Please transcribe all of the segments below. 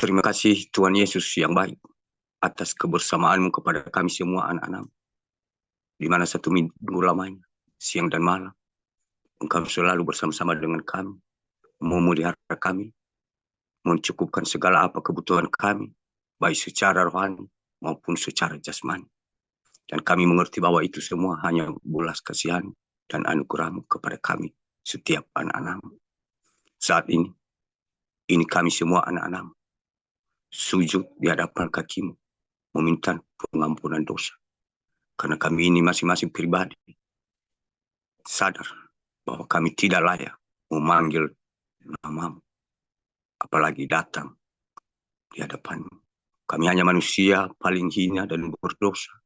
Terima kasih Tuhan Yesus yang baik atas kebersamaan-Mu kepada kami semua anak-anak. Di mana satu minggu lamanya, siang dan malam, Engkau selalu bersama-sama dengan kami, memelihara kami, mencukupkan segala apa kebutuhan kami, baik secara rohani maupun secara jasmani. Dan kami mengerti bahwa itu semua hanya belas kasihan dan anugerah-Mu kepada kami, setiap anak-anak-Mu. Saat ini kami semua anak-anak-Mu sujud di hadapan kaki-Mu, meminta pengampunan dosa. Karena kami ini masing-masing pribadi sadar bahwa kami tidak layak memanggil nama-Mu, apalagi datang di hadapan-Mu. Kami hanya manusia paling hina dan berdosa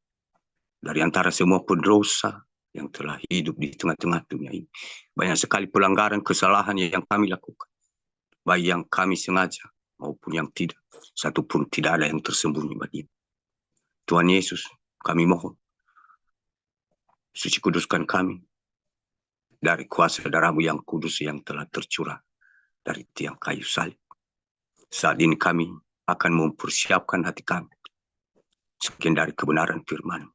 dari antara semua pendosa yang telah hidup di tengah-tengah dunia ini. Banyak sekali pelanggaran, kesalahan yang kami lakukan, baik yang kami sengaja maupun yang tidak. Satupun tidak ada yang tersembunyi bagi-Mu. Tuhan Yesus, kami mohon, suci kuduskan kami dari kuasa darah-Mu yang kudus yang telah tercurah dari tiang kayu salib. Saat ini kami akan mempersiapkan hati kami sekian dari kebenaran firman-Mu.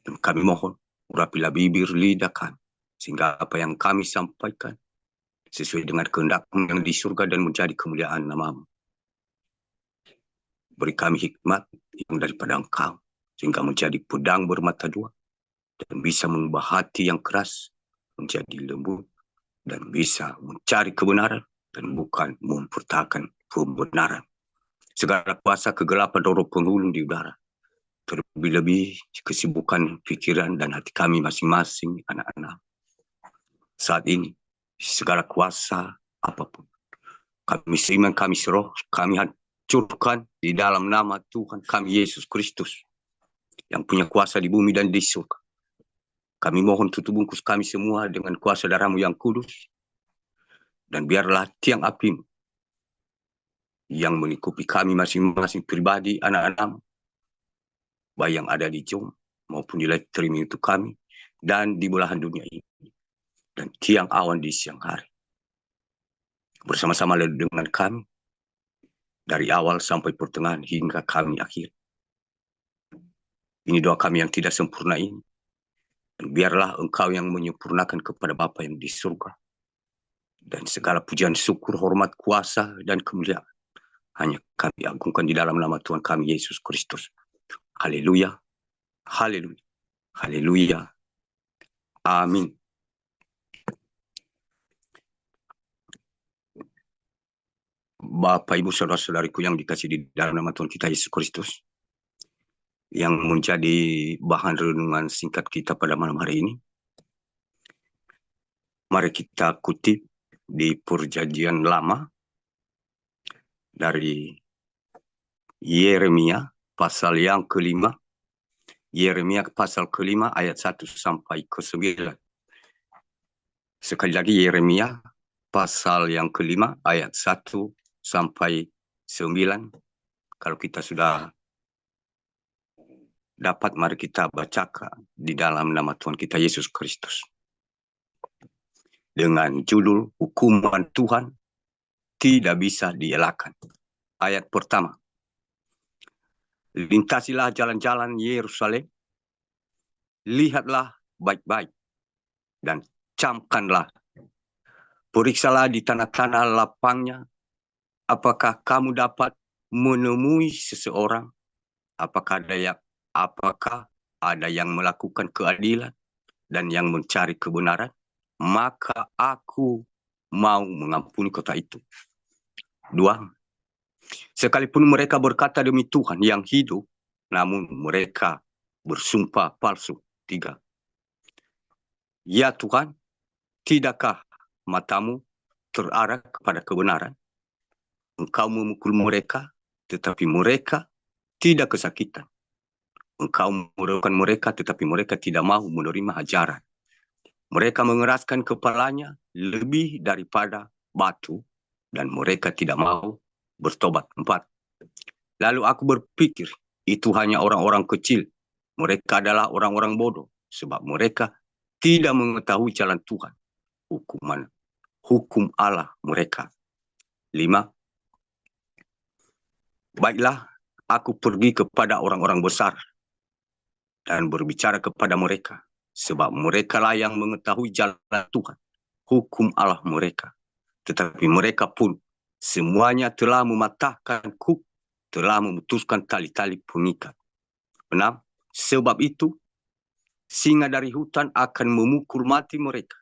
Dan kami mohon, urapilah bibir lidah kami, sehingga apa yang kami sampaikan sesuai dengan kehendak-Mu yang di surga dan menjadi kemuliaan nama-Mu. Beri kami hikmat yang daripada Engkau, sehingga menjadi pedang bermata dua, dan bisa mengubah hati yang keras menjadi lembut, dan bisa mencari kebenaran dan bukan mempertahankan kebenaran. Segala kuasa kegelapan roh penghulu di udara, terlebih-lebih kesibukan pikiran dan hati kami masing-masing anak-anak. Saat ini, segala kuasa apapun, kami seiman, kami seroh, kami hancurkan di dalam nama Tuhan kami Yesus Kristus, yang punya kuasa di bumi dan di surga. Kami mohon tutup bungkus kami semua dengan kuasa darah-Mu yang kudus, dan biarlah tiang api-Mu yang melingkupi kami masing-masing pribadi anak-anak-Mu, baik yang ada di Jom maupun di live streaming itu kami, dan di belahan dunia ini, dan tiang awan di siang hari, bersama-sama dengan kami, dari awal sampai pertengahan hingga kami akhir. Ini doa kami yang tidak sempurna ini, dan biarlah Engkau yang menyempurnakan kepada Bapa yang di surga. Dan segala pujian, syukur, hormat, kuasa, dan kemuliaan hanya kami agungkan di dalam nama Tuhan kami Yesus Kristus. Haleluya, haleluya, haleluya, amin. Bapak, Ibu, saudara-saudariku yang dikasihi di dalam nama Tuhan kita Yesus Kristus, yang menjadi bahan renungan singkat kita pada malam hari ini, mari kita kutip di Perjanjian Lama dari Yeremia pasal yang kelima, Yeremia pasal kelima ayat 1 sampai ke 9. Sekali lagi, Yeremia pasal yang kelima ayat 1 sampai 9. Kalau kita sudah dapat, mari kita bacakan di dalam nama Tuhan kita Yesus Kristus. Dengan judul hukuman Tuhan tidak bisa dielakkan. Ayat pertama. Lintasilah jalan-jalan Yerusalem, lihatlah baik-baik, dan camkanlah. Periksalah di tanah-tanah lapangnya, apakah kamu dapat menemui seseorang, apakah ada yang melakukan keadilan dan yang mencari kebenaran, maka aku mau mengampuni kota itu. 2. Sekalipun mereka berkata demi Tuhan yang hidup, namun mereka bersumpah palsu. 3. Ya Tuhan, tidakkah matamu terarah kepada kebenaran? Engkau memukul mereka, tetapi mereka tidak kesakitan. Engkau merohkan mereka, tetapi mereka tidak mau menerima ajaran. Mereka mengeraskan kepalanya lebih daripada batu, dan mereka tidak mau bertobat. 4. Lalu aku berpikir, itu hanya orang-orang kecil. Mereka adalah orang-orang bodoh, sebab mereka tidak mengetahui jalan Tuhan, hukum Allah mereka. 5. Baiklah, aku pergi kepada orang-orang besar dan berbicara kepada mereka, sebab mereka lah yang mengetahui jalan Tuhan, hukum Allah mereka. Tetapi mereka pun semuanya telah mematahkan kuk, telah memutuskan tali-tali pengikat. 6. Sebab itu, singa dari hutan akan memukul mati mereka,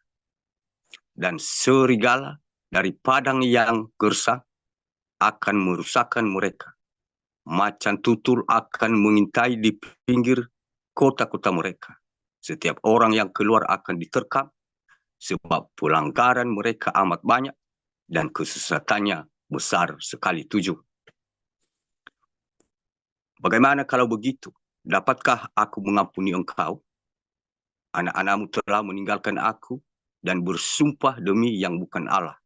dan serigala dari padang yang gersang akan merusakkan mereka. Macan tutul akan mengintai di pinggir kota-kota mereka. Setiap orang yang keluar akan diterkam, sebab pelanggaran mereka amat banyak dan kesesatannya besar sekali. 7. Bagaimana kalau begitu? Dapatkah aku mengampuni engkau? Anak-anakmu telah meninggalkan aku dan bersumpah demi yang bukan Allah.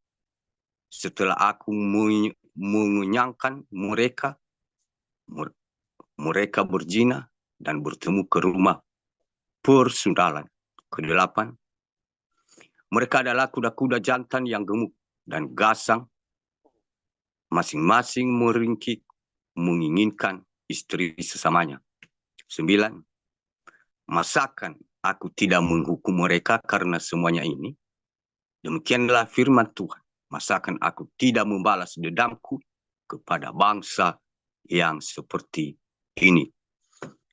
Setelah aku mengenyangkan mereka, mereka berzina dan bertemu ke rumah persundalan. Ke-8. Mereka adalah kuda-kuda jantan yang gemuk dan gasang, masing-masing meringkik menginginkan istri sesamanya. 9. Masakan aku tidak menghukum mereka karena semuanya ini? Demikianlah firman Tuhan. Masakan aku tidak membalas dendamku kepada bangsa yang seperti ini?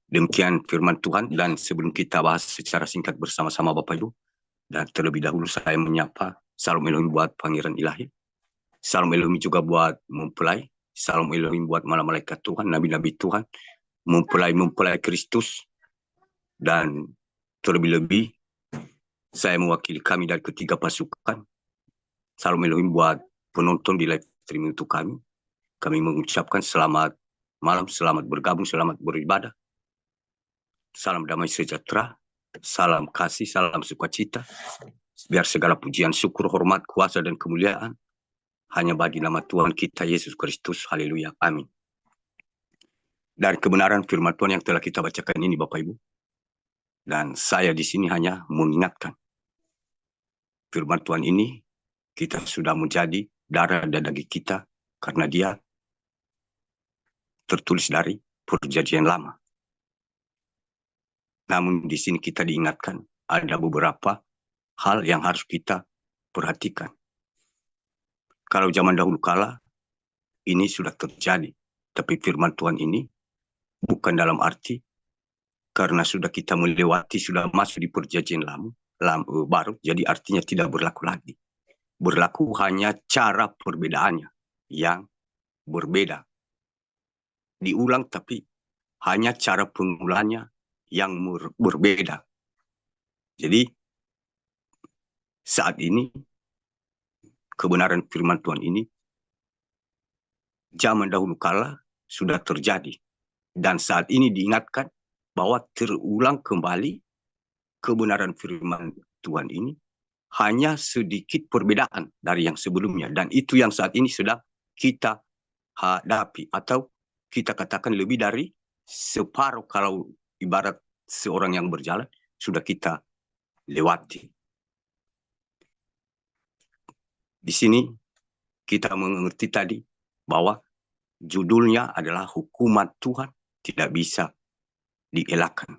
Demikian firman Tuhan. Dan sebelum kita bahas secara singkat bersama-sama Bapak Ibu, dan terlebih dahulu saya menyapa Salam Elohim buat Pangeran Ilahi, Salam Elohim juga buat mempelai, Salam Elohim buat malaikat Tuhan, nabi-nabi Tuhan, mempelai Kristus, dan terlebih-lebih saya mewakili kami dari ketiga pasukan. Salam Elohim buat penonton di live streaming untuk kami. Kami mengucapkan selamat malam, selamat bergabung, selamat beribadah. Salam damai sejahtera, salam kasih, salam sukacita. Biar segala pujian, syukur, hormat, kuasa, dan kemuliaan hanya bagi nama Tuhan kita Yesus Kristus. Haleluya. Amin. Dari kebenaran firman Tuhan yang telah kita bacakan ini Bapak Ibu, dan saya di sini hanya mengingatkan firman Tuhan ini kita sudah menjadi darah dan daging kita karena dia tertulis dari perjanjian lama. Namun di sini kita diingatkan ada beberapa hal yang harus kita perhatikan. Kalau zaman dahulu kala ini sudah terjadi, tapi firman Tuhan ini bukan dalam arti karena sudah kita melewati, sudah masuk di perjanjian baru, jadi artinya tidak berlaku lagi. Berlaku hanya cara perbedaannya yang berbeda. Diulang tapi hanya cara pengulangannya yang berbeda. Jadi saat ini kebenaran firman Tuhan ini zaman dahulu kala sudah terjadi. Dan saat ini diingatkan bahwa terulang kembali kebenaran firman Tuhan ini hanya sedikit perbedaan dari yang sebelumnya. Dan itu yang saat ini sedang kita hadapi. Atau kita katakan lebih dari separuh kalau ibarat seorang yang berjalan sudah kita lewati. Di sini kita mengerti tadi bahwa judulnya adalah hukuman Tuhan tidak bisa dielakkan.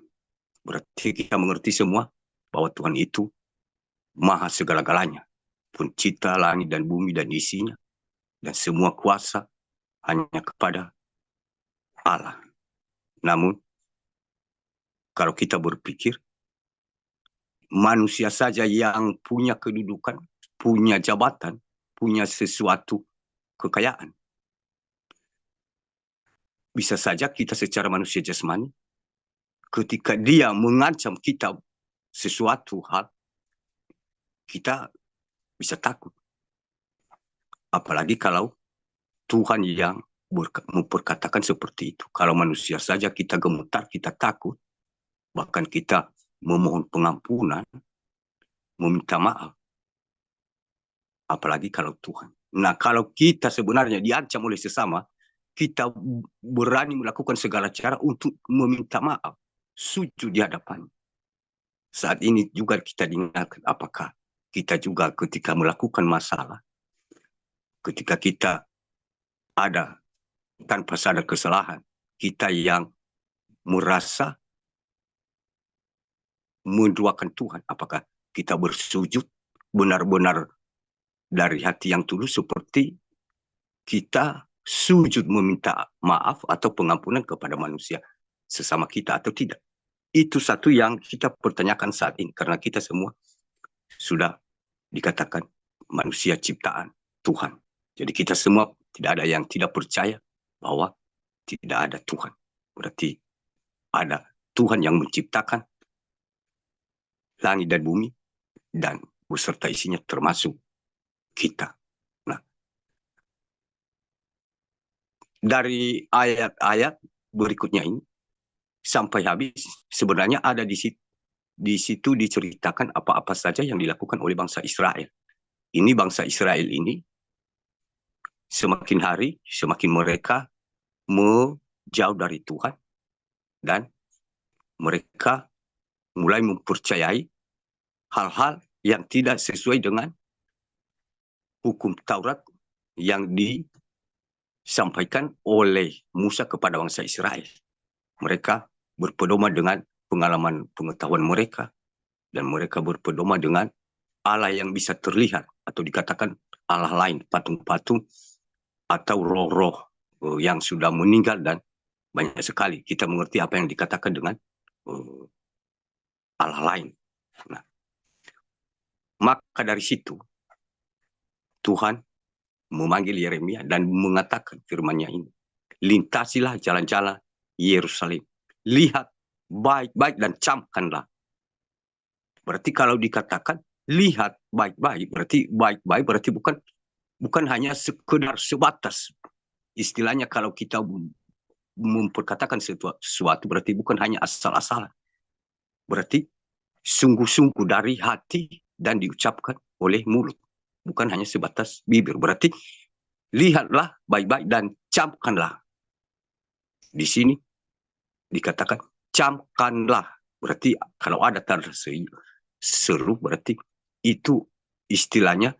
Berarti kita mengerti semua bahwa Tuhan itu maha segala-galanya, pencipta langit dan bumi dan isinya, dan semua kuasa hanya kepada Allah. Namun, kalau kita berpikir, manusia saja yang punya kedudukan, punya jabatan, punya sesuatu kekayaan. Bisa saja kita secara manusia jasmani, ketika dia mengancam kita sesuatu hal, kita bisa takut. Apalagi kalau Tuhan yang memperkatakan seperti itu. Kalau manusia saja kita gemetar, kita takut, bahkan kita memohon pengampunan, meminta maaf. Apalagi kalau Tuhan. Nah, kalau kita sebenarnya diancam oleh sesama, kita berani melakukan segala cara untuk meminta maaf, sujud di hadapan. Saat ini juga kita diingatkan apakah kita juga ketika melakukan masalah, ketika kita ada tanpa sadar kesalahan. Kita yang merasa menduakan Tuhan. Apakah kita bersujud benar-benar dari hati yang tulus seperti kita sujud meminta maaf atau pengampunan kepada manusia sesama kita atau tidak? Itu satu yang kita pertanyakan saat ini. Karena kita semua sudah dikatakan manusia ciptaan Tuhan. Jadi kita semua tidak ada yang tidak percaya bahwa tidak ada Tuhan. Berarti ada Tuhan yang menciptakan langit dan bumi dan beserta isinya termasuk kita. Nah, dari ayat-ayat berikutnya ini sampai habis sebenarnya ada di situ diceritakan apa-apa saja yang dilakukan oleh bangsa Israel. Ini bangsa Israel ini semakin hari semakin mereka menjauh dari Tuhan dan mereka mulai mempercayai hal-hal yang tidak sesuai dengan hukum Taurat yang disampaikan oleh Musa kepada bangsa Israel. Mereka berpedoman dengan pengalaman pengetahuan mereka dan mereka berpedoman dengan Allah yang bisa terlihat atau dikatakan Allah lain, patung-patung atau roh-roh yang sudah meninggal dan banyak sekali kita mengerti apa yang dikatakan dengan Allah lain. Nah, maka dari situ Tuhan memanggil Yeremia dan mengatakan firman-Nya ini. Lintasilah jalan-jalan Yerusalem. Lihat baik-baik dan camkanlah. Berarti kalau dikatakan lihat baik-baik, berarti baik-baik berarti bukan hanya sekedar sebatas. Istilahnya kalau kita memperkatakan sesuatu berarti bukan hanya asal-asalan. Berarti sungguh-sungguh dari hati dan diucapkan oleh mulut. Bukan hanya sebatas bibir. Berarti lihatlah baik-baik dan camkanlah. Di sini dikatakan camkanlah. Berarti kalau ada tanda seru berarti itu istilahnya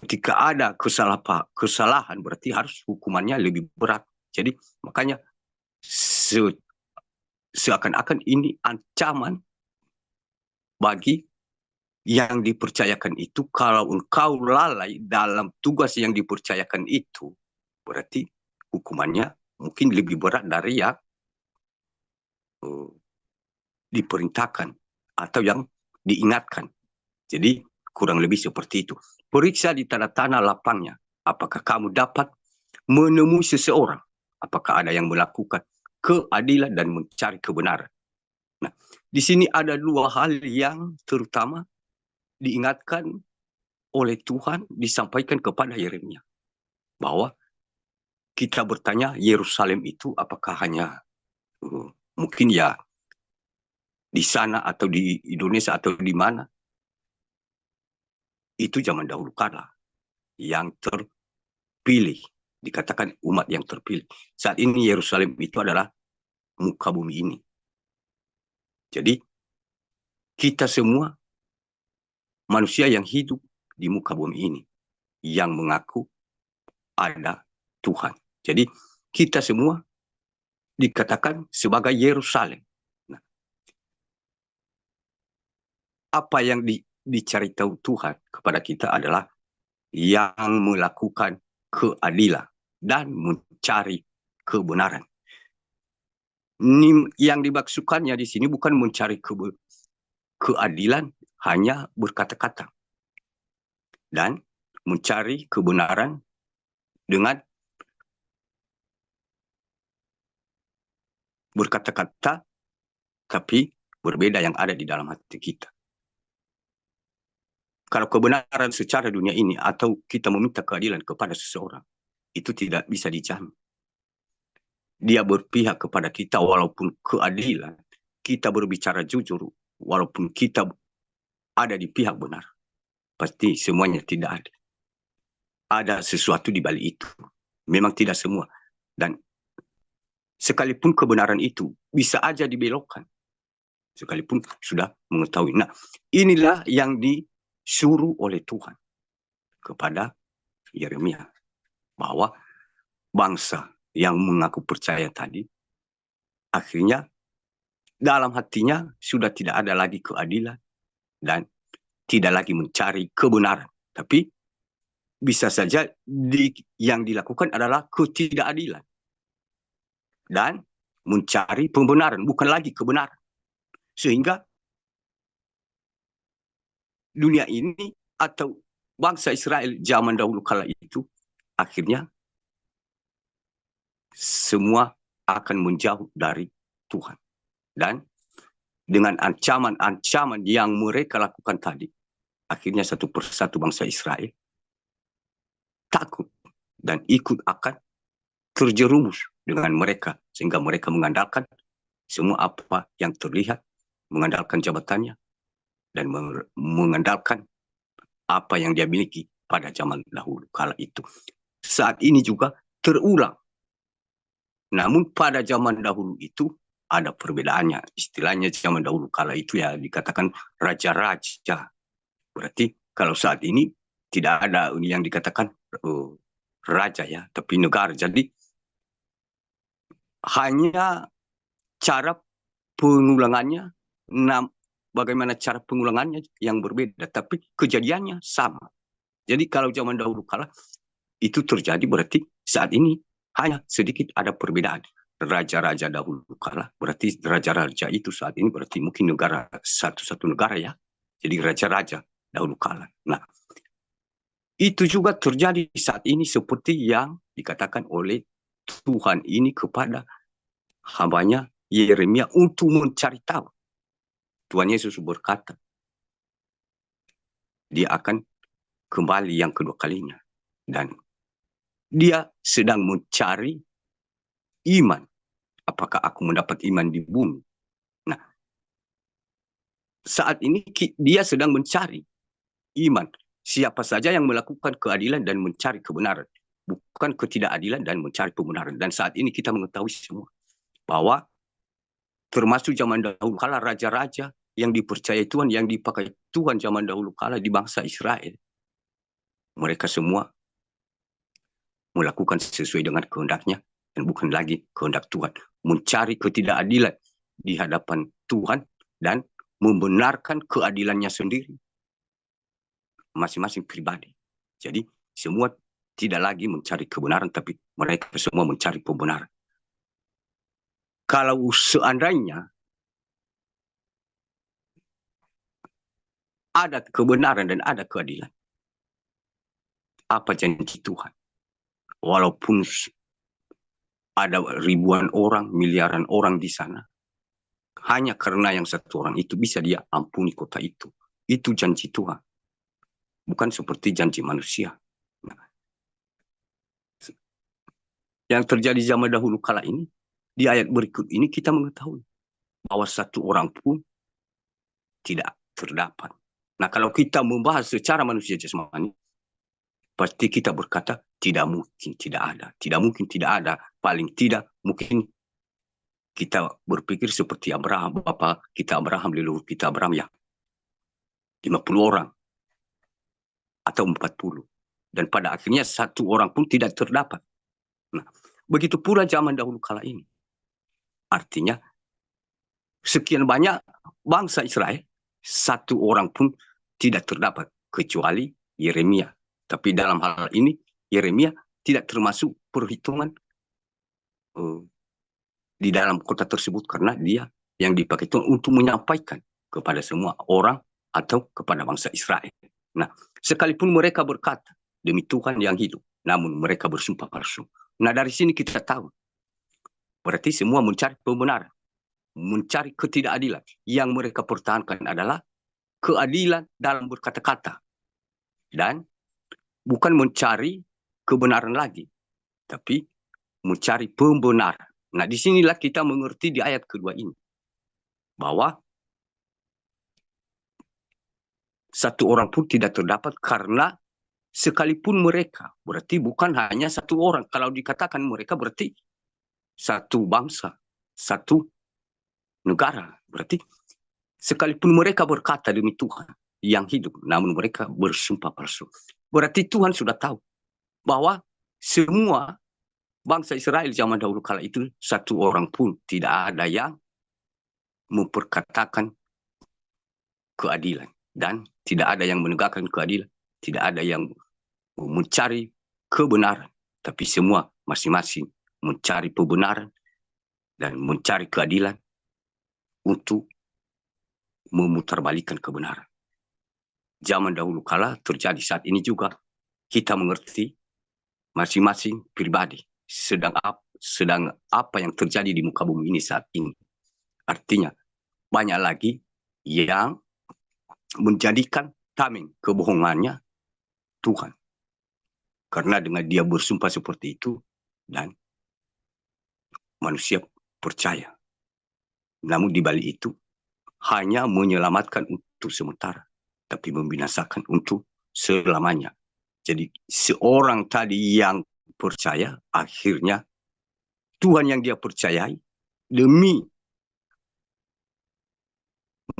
ketika ada kesalahan berarti harus hukumannya lebih berat. Jadi makanya seakan-akan ini ancaman bagi yang dipercayakan itu. Kalau engkau lalai dalam tugas yang dipercayakan itu, berarti hukumannya mungkin lebih berat dari yang diperintahkan atau yang diingatkan. Jadi kurang lebih seperti itu. Periksa di tanah-tanah lapangnya. Apakah kamu dapat menemui seseorang? Apakah ada yang melakukan keadilan dan mencari kebenaran? Nah, di sini ada dua hal yang terutama diingatkan oleh Tuhan, disampaikan kepada Yeremia. Bahwa kita bertanya Yerusalem itu apakah hanya mungkin ya di sana atau di Indonesia atau di mana. Itu zaman dahulu kala yang terpilih. Dikatakan umat yang terpilih. Saat ini Yerusalem itu adalah muka bumi ini. Jadi kita semua manusia yang hidup di muka bumi ini. Yang mengaku ada Tuhan. Jadi kita semua dikatakan sebagai Yerusalem. Nah, apa yang dicari tahu Tuhan kepada kita adalah yang melakukan keadilan dan mencari kebenaran. Yang dimaksudkannya di sini bukan mencari keadilan hanya berkata-kata dan mencari kebenaran dengan berkata-kata tapi berbeda yang ada di dalam hati kita. Kalau kebenaran secara dunia ini atau kita meminta keadilan kepada seseorang, itu tidak bisa dijamin. Dia berpihak kepada kita walaupun keadilan, kita berbicara jujur, walaupun kita ada di pihak benar. Pasti semuanya tidak ada. Ada sesuatu di balik itu. Memang tidak semua. Dan sekalipun kebenaran itu bisa aja dibelokkan. Sekalipun sudah mengetahui. Nah, inilah yang disuruh oleh Tuhan kepada Yeremia. Bahwa bangsa yang mengaku percaya tadi, akhirnya dalam hatinya sudah tidak ada lagi keadilan dan tidak lagi mencari kebenaran. Tapi bisa saja yang dilakukan adalah ketidakadilan dan mencari pembenaran, bukan lagi kebenaran. Sehingga dunia ini atau bangsa Israel zaman dahulu kala itu akhirnya semua akan menjauh dari Tuhan. Dan dengan ancaman-ancaman yang mereka lakukan tadi, akhirnya satu persatu bangsa Israel takut dan ikut akan terjerumus dengan mereka, sehingga mereka mengandalkan semua apa yang terlihat, mengandalkan jabatannya, dan mengandalkan apa yang dia miliki pada zaman dahulu kala itu. Saat ini juga terulang. Namun pada zaman dahulu itu ada perbedaannya. Istilahnya zaman dahulu kala itu ya dikatakan raja-raja. Berarti kalau saat ini tidak ada yang dikatakan raja ya, tapi negara. Jadi hanya cara pengulangannya, bagaimana cara pengulangannya yang berbeda, tapi kejadiannya sama. Jadi kalau zaman dahulu kala itu terjadi, berarti saat ini hanya sedikit ada perbedaan. Raja-raja dahulu kala, berarti raja-raja itu saat ini berarti mungkin negara, satu-satu negara ya. Jadi raja-raja dahulu kala. Nah, itu juga terjadi saat ini seperti yang dikatakan oleh Tuhan ini kepada hambanya Yeremia untuk mencari tahu. Tuhan Yesus berkata, dia akan kembali yang kedua kalinya. Dan dia sedang mencari iman. Apakah aku mendapat iman di bumi? Nah, saat ini dia sedang mencari iman. Siapa saja yang melakukan keadilan dan mencari kebenaran. Bukan ketidakadilan dan mencari kebenaran. Dan saat ini kita mengetahui semua bahwa termasuk zaman dahulu kala raja-raja yang dipercayai Tuhan, yang dipakai Tuhan zaman dahulu kala di bangsa Israel. Mereka semua melakukan sesuai dengan kehendaknya dan bukan lagi kehendak Tuhan. Mencari ketidakadilan di hadapan Tuhan dan membenarkan keadilannya sendiri. Masing-masing pribadi. Jadi semua tidak lagi mencari kebenaran, tapi mereka semua mencari pembenaran. Kalau seandainya ada kebenaran dan ada keadilan, apa janji Tuhan? Walaupun ada ribuan orang, miliaran orang di sana, hanya karena yang satu orang itu bisa dia ampuni kota itu. Itu janji Tuhan. Bukan seperti janji manusia. Nah, yang terjadi zaman dahulu kala ini, di ayat berikut ini kita mengetahui bahwa satu orang pun tidak terdapat. Nah, kalau kita membahas secara manusia jasmani, pasti kita berkata tidak mungkin tidak ada. Tidak mungkin tidak ada. Paling tidak mungkin kita berpikir seperti Abraham, Bapak kita Abraham, leluhur kita Abraham ya. 50 orang atau 40. Dan pada akhirnya satu orang pun tidak terdapat. Nah, begitu pula zaman dahulu kala ini. Artinya sekian banyak bangsa Israel, satu orang pun tidak terdapat kecuali Yeremia. Tapi dalam hal ini Yeremia tidak termasuk perhitungan di dalam kota tersebut karena dia yang dipakai Tuhan untuk menyampaikan kepada semua orang atau kepada bangsa Israel. Nah, sekalipun mereka berkata demi Tuhan yang hidup, namun mereka bersumpah palsu. Nah, dari sini kita tahu berarti semua mencari pembenaran, mencari ketidakadilan. Yang mereka pertahankan adalah keadilan dalam berkata-kata dan bukan mencari kebenaran lagi, tapi mencari pembenaran. Nah, disinilah kita mengerti di ayat kedua ini bahwa satu orang pun tidak terdapat karena sekalipun mereka, berarti bukan hanya satu orang. Kalau dikatakan mereka berarti satu bangsa, satu negara. Berarti sekalipun mereka berkata demi Tuhan yang hidup, namun mereka bersumpah palsu. Berarti Tuhan sudah tahu bahwa semua Bangsa Israel zaman dahulu kala itu satu orang pun tidak ada yang memperkatakan keadilan. Dan tidak ada yang menegakkan keadilan. Tidak ada yang mencari kebenaran. Tapi semua masing-masing mencari kebenaran dan mencari keadilan untuk memutarbalikkan kebenaran. Zaman dahulu kala terjadi, saat ini juga kita mengerti masing-masing pribadi sedang apa yang terjadi di muka bumi ini saat ini. Artinya banyak lagi yang menjadikan tameng kebohongannya Tuhan. Karena dengan dia bersumpah seperti itu dan manusia percaya. Namun di balik itu hanya menyelamatkan untuk sementara, tapi membinasakan untuk selamanya. Jadi seorang tadi yang percaya, akhirnya Tuhan yang dia percayai demi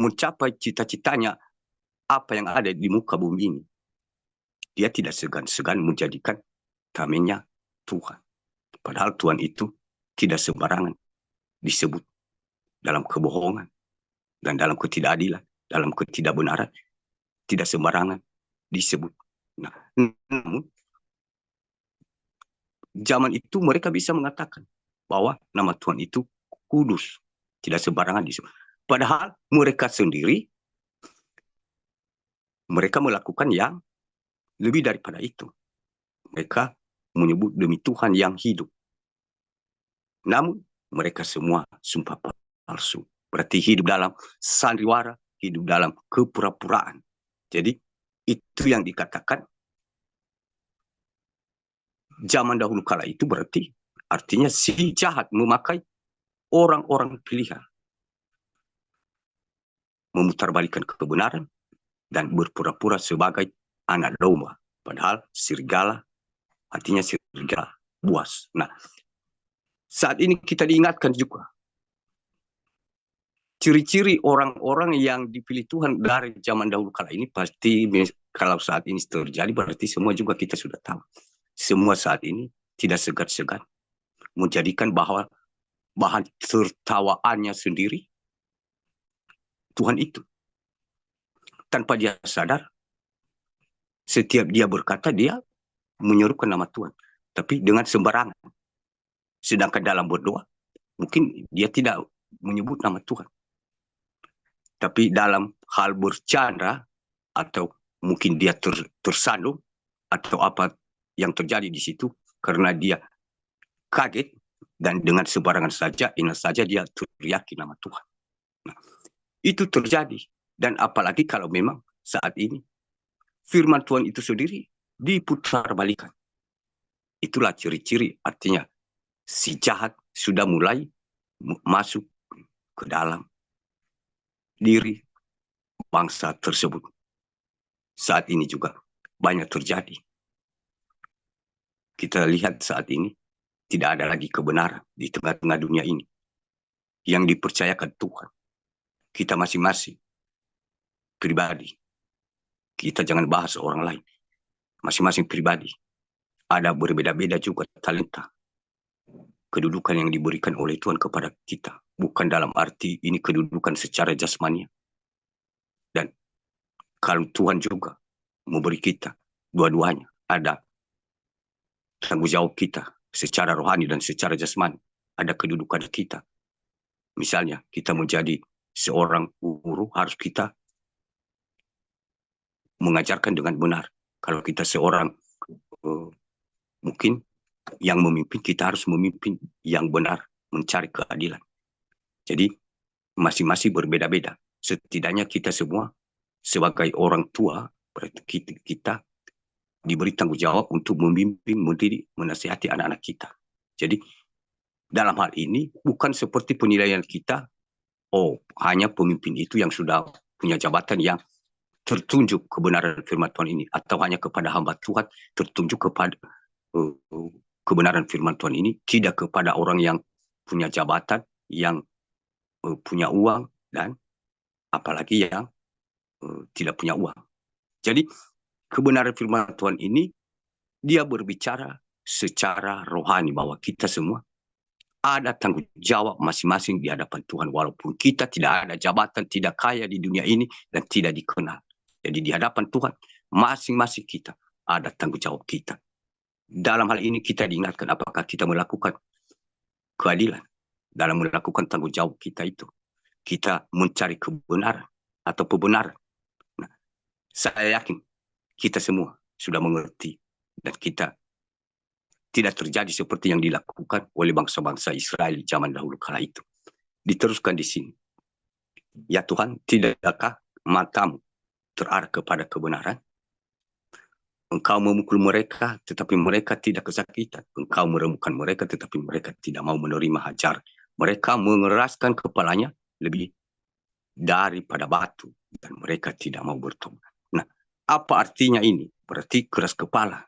mencapai cita-citanya apa yang ada di muka bumi ini, dia tidak segan-segan menjadikan tamengnya Tuhan. Padahal Tuhan itu tidak sembarangan disebut dalam kebohongan dan dalam ketidakadilan, dalam ketidakbenaran, tidak sembarangan disebut. Nah, namun zaman itu mereka bisa mengatakan bahwa nama Tuhan itu kudus, tidak sembarangan disebut. Padahal mereka sendiri, mereka melakukan yang lebih daripada itu. Mereka menyebut demi Tuhan yang hidup. Namun mereka semua sumpah palsu. Berarti hidup dalam sandiwara, hidup dalam kepura-puraan. Jadi itu yang dikatakan zaman dahulu kala itu, berarti artinya si jahat memakai orang-orang pilihan, memutarbalikkan kebenaran dan berpura-pura sebagai anak domba. Padahal serigala artinya serigala buas. Nah, saat ini kita diingatkan juga ciri-ciri orang-orang yang dipilih Tuhan dari zaman dahulu kala ini, pasti kalau saat ini terjadi berarti semua juga kita sudah tahu. Semua saat ini tidak segan-segan menjadikan bahwa bahan tertawaannya sendiri Tuhan itu. Tanpa dia sadar, setiap dia berkata dia menyerukan nama Tuhan, tapi dengan sembarangan. Sedangkan dalam berdoa, mungkin dia tidak menyebut nama Tuhan. Tapi dalam hal bercanda, atau mungkin dia tersandung, atau apa yang terjadi di situ, karena dia kaget, dan dengan sembarangan saja, ingat saja dia teriaki nama Tuhan. Nah, itu terjadi. Dan apalagi kalau memang saat ini, firman Tuhan itu sendiri diputarbalikan. Itulah ciri-ciri, artinya si jahat sudah mulai masuk ke dalam diri bangsa tersebut. Saat ini juga banyak terjadi. Kita lihat saat ini tidak ada lagi kebenaran di tengah-tengah dunia ini yang dipercayakan Tuhan. Kita masing-masing pribadi, kita jangan bahas orang lain, masing-masing pribadi ada berbeda-beda juga talenta, kedudukan yang diberikan oleh Tuhan kepada kita. Bukan dalam arti ini kedudukan secara jasmani. Dan kalau Tuhan juga memberi kita dua-duanya, ada tanggung jawab kita secara rohani dan secara jasmani, ada kedudukan kita. Misalnya kita menjadi seorang guru, harus kita mengajarkan dengan benar. Kalau kita seorang mungkin yang memimpin, kita harus memimpin yang benar, mencari keadilan. Jadi masing-masing berbeda-beda. Setidaknya kita semua sebagai orang tua, kita diberi tanggung jawab untuk memimpin, mendidik, menasihati anak-anak kita. Jadi dalam hal ini bukan seperti penilaian kita, oh hanya pemimpin itu yang sudah punya jabatan yang tertunjuk kebenaran firman Tuhan ini, atau hanya kepada hamba Tuhan tertunjuk kepada kebenaran firman Tuhan ini, tidak kepada orang yang punya jabatan, yang punya uang, dan apalagi yang tidak punya uang. Jadi kebenaran firman Tuhan ini dia berbicara secara rohani bahwa kita semua ada tanggung jawab masing-masing di hadapan Tuhan. Walaupun kita tidak ada jabatan, tidak kaya di dunia ini, dan tidak dikenal. Jadi di hadapan Tuhan, masing-masing kita ada tanggung jawab kita. Dalam hal ini kita diingatkan apakah kita melakukan keadilan. Dalam melakukan tanggung jawab kita itu, kita mencari kebenaran atau kebenaran. Nah, saya yakin kita semua sudah mengerti dan kita tidak terjadi seperti yang dilakukan oleh bangsa-bangsa Israel zaman dahulu kala itu. Diteruskan di sini. Ya Tuhan, tidakkah matamu terarah kepada kebenaran? Engkau memukul mereka, tetapi mereka tidak kesakitan. Engkau meremukkan mereka, tetapi mereka tidak mau menerima hajar. Mereka mengeraskan kepalanya lebih daripada batu, dan mereka tidak mau bertobat. Nah, apa artinya ini? Berarti keras kepala.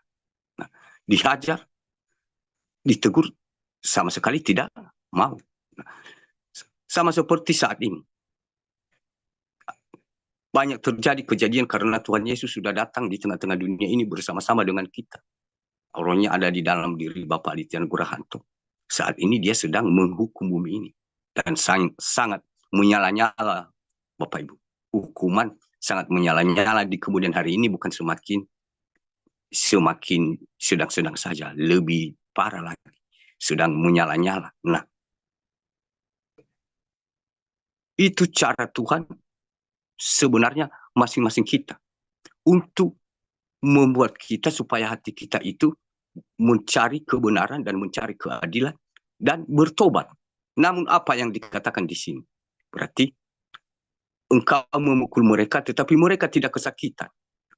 Nah, dihajar, ditegur, sama sekali tidak mau. Nah, sama seperti saat ini. Banyak terjadi kejadian karena Tuhan Yesus sudah datang di tengah-tengah dunia ini bersama-sama dengan kita. Rohnya ada di dalam diri Bapak Aditya Gurahanto. Saat ini dia sedang menghukum bumi ini. Dan sangat menyala-nyala, Bapak Ibu. Hukuman sangat menyala-nyala di kemudian hari ini bukan semakin sedang-sedang saja. Lebih parah lagi. Sedang menyala-nyala. Nah, itu cara Tuhan sebenarnya masing-masing kita. Untuk membuat kita supaya hati kita itu mencari kebenaran dan mencari keadilan dan bertobat. Namun apa yang dikatakan di sini? Berarti engkau memukul mereka tetapi mereka tidak kesakitan.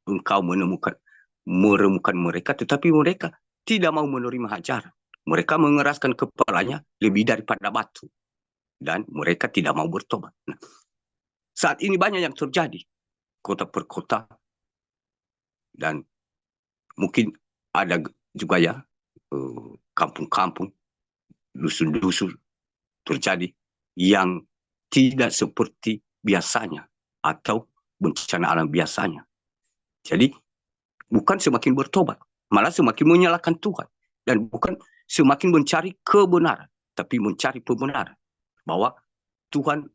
Engkau meremukkan mereka tetapi mereka tidak mau menerima hajar. Mereka mengeraskan kepalanya lebih daripada batu. Dan mereka tidak mau bertobat. Nah, saat ini banyak yang terjadi. Kota per kota. Dan mungkin ada juga ya kampung-kampung, dusun-dusun terjadi yang tidak seperti biasanya atau bencana alam biasanya. Jadi bukan semakin bertobat, malah semakin menyalahkan Tuhan. Dan bukan semakin mencari kebenaran, tapi mencari pembenaran. Bahwa Tuhan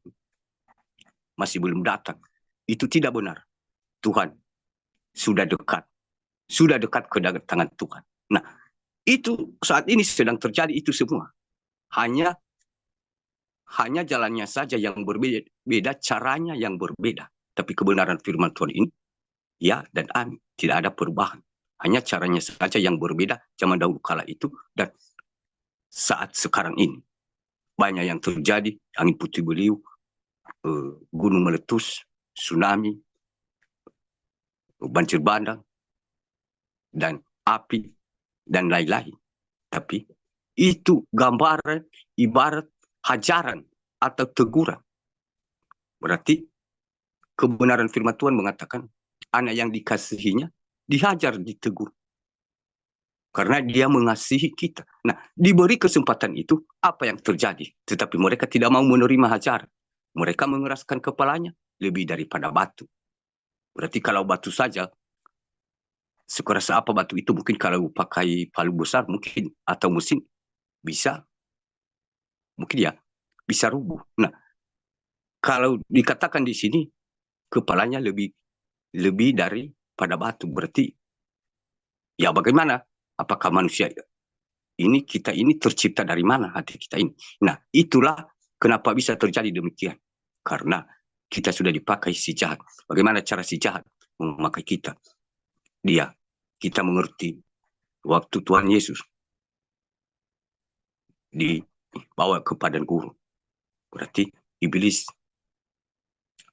masih belum datang. Itu tidak benar. Tuhan sudah dekat kedatangan Tuhan. Nah, itu saat ini sedang terjadi itu semua. Hanya jalannya saja yang berbeda, caranya yang berbeda. Tapi kebenaran firman Tuhan ini, ya dan amin. Tidak ada perubahan. Hanya caranya saja yang berbeda zaman dahulu kala itu dan saat sekarang ini. Banyak yang terjadi, angin puting beliung, gunung meletus, tsunami, banjir bandang, dan api, dan lain-lain. Tapi itu gambaran, ibarat hajaran atau teguran. Berarti kebenaran firman Tuhan mengatakan anak yang dikasihinya dihajar, ditegur. Karena dia mengasihi kita. Nah, diberi kesempatan itu, apa yang terjadi? Tetapi mereka tidak mau menerima hajar. Mereka mengeraskan kepalanya lebih daripada batu. Berarti kalau batu saja, sekeras apa batu itu, mungkin kalau pakai palu besar mungkin, atau mesin, bisa. Mungkin ya, bisa rubuh. Nah, kalau dikatakan di sini, kepalanya lebih daripada batu. Berarti, ya bagaimana? Apakah manusia kita ini tercipta dari mana hati kita ini? Nah, itulah kenapa bisa terjadi demikian. Karena kita sudah dipakai si jahat. Bagaimana cara si jahat memakai kita? Kita mengerti waktu Tuhan Yesus dibawa ke padang gurun. Berarti iblis,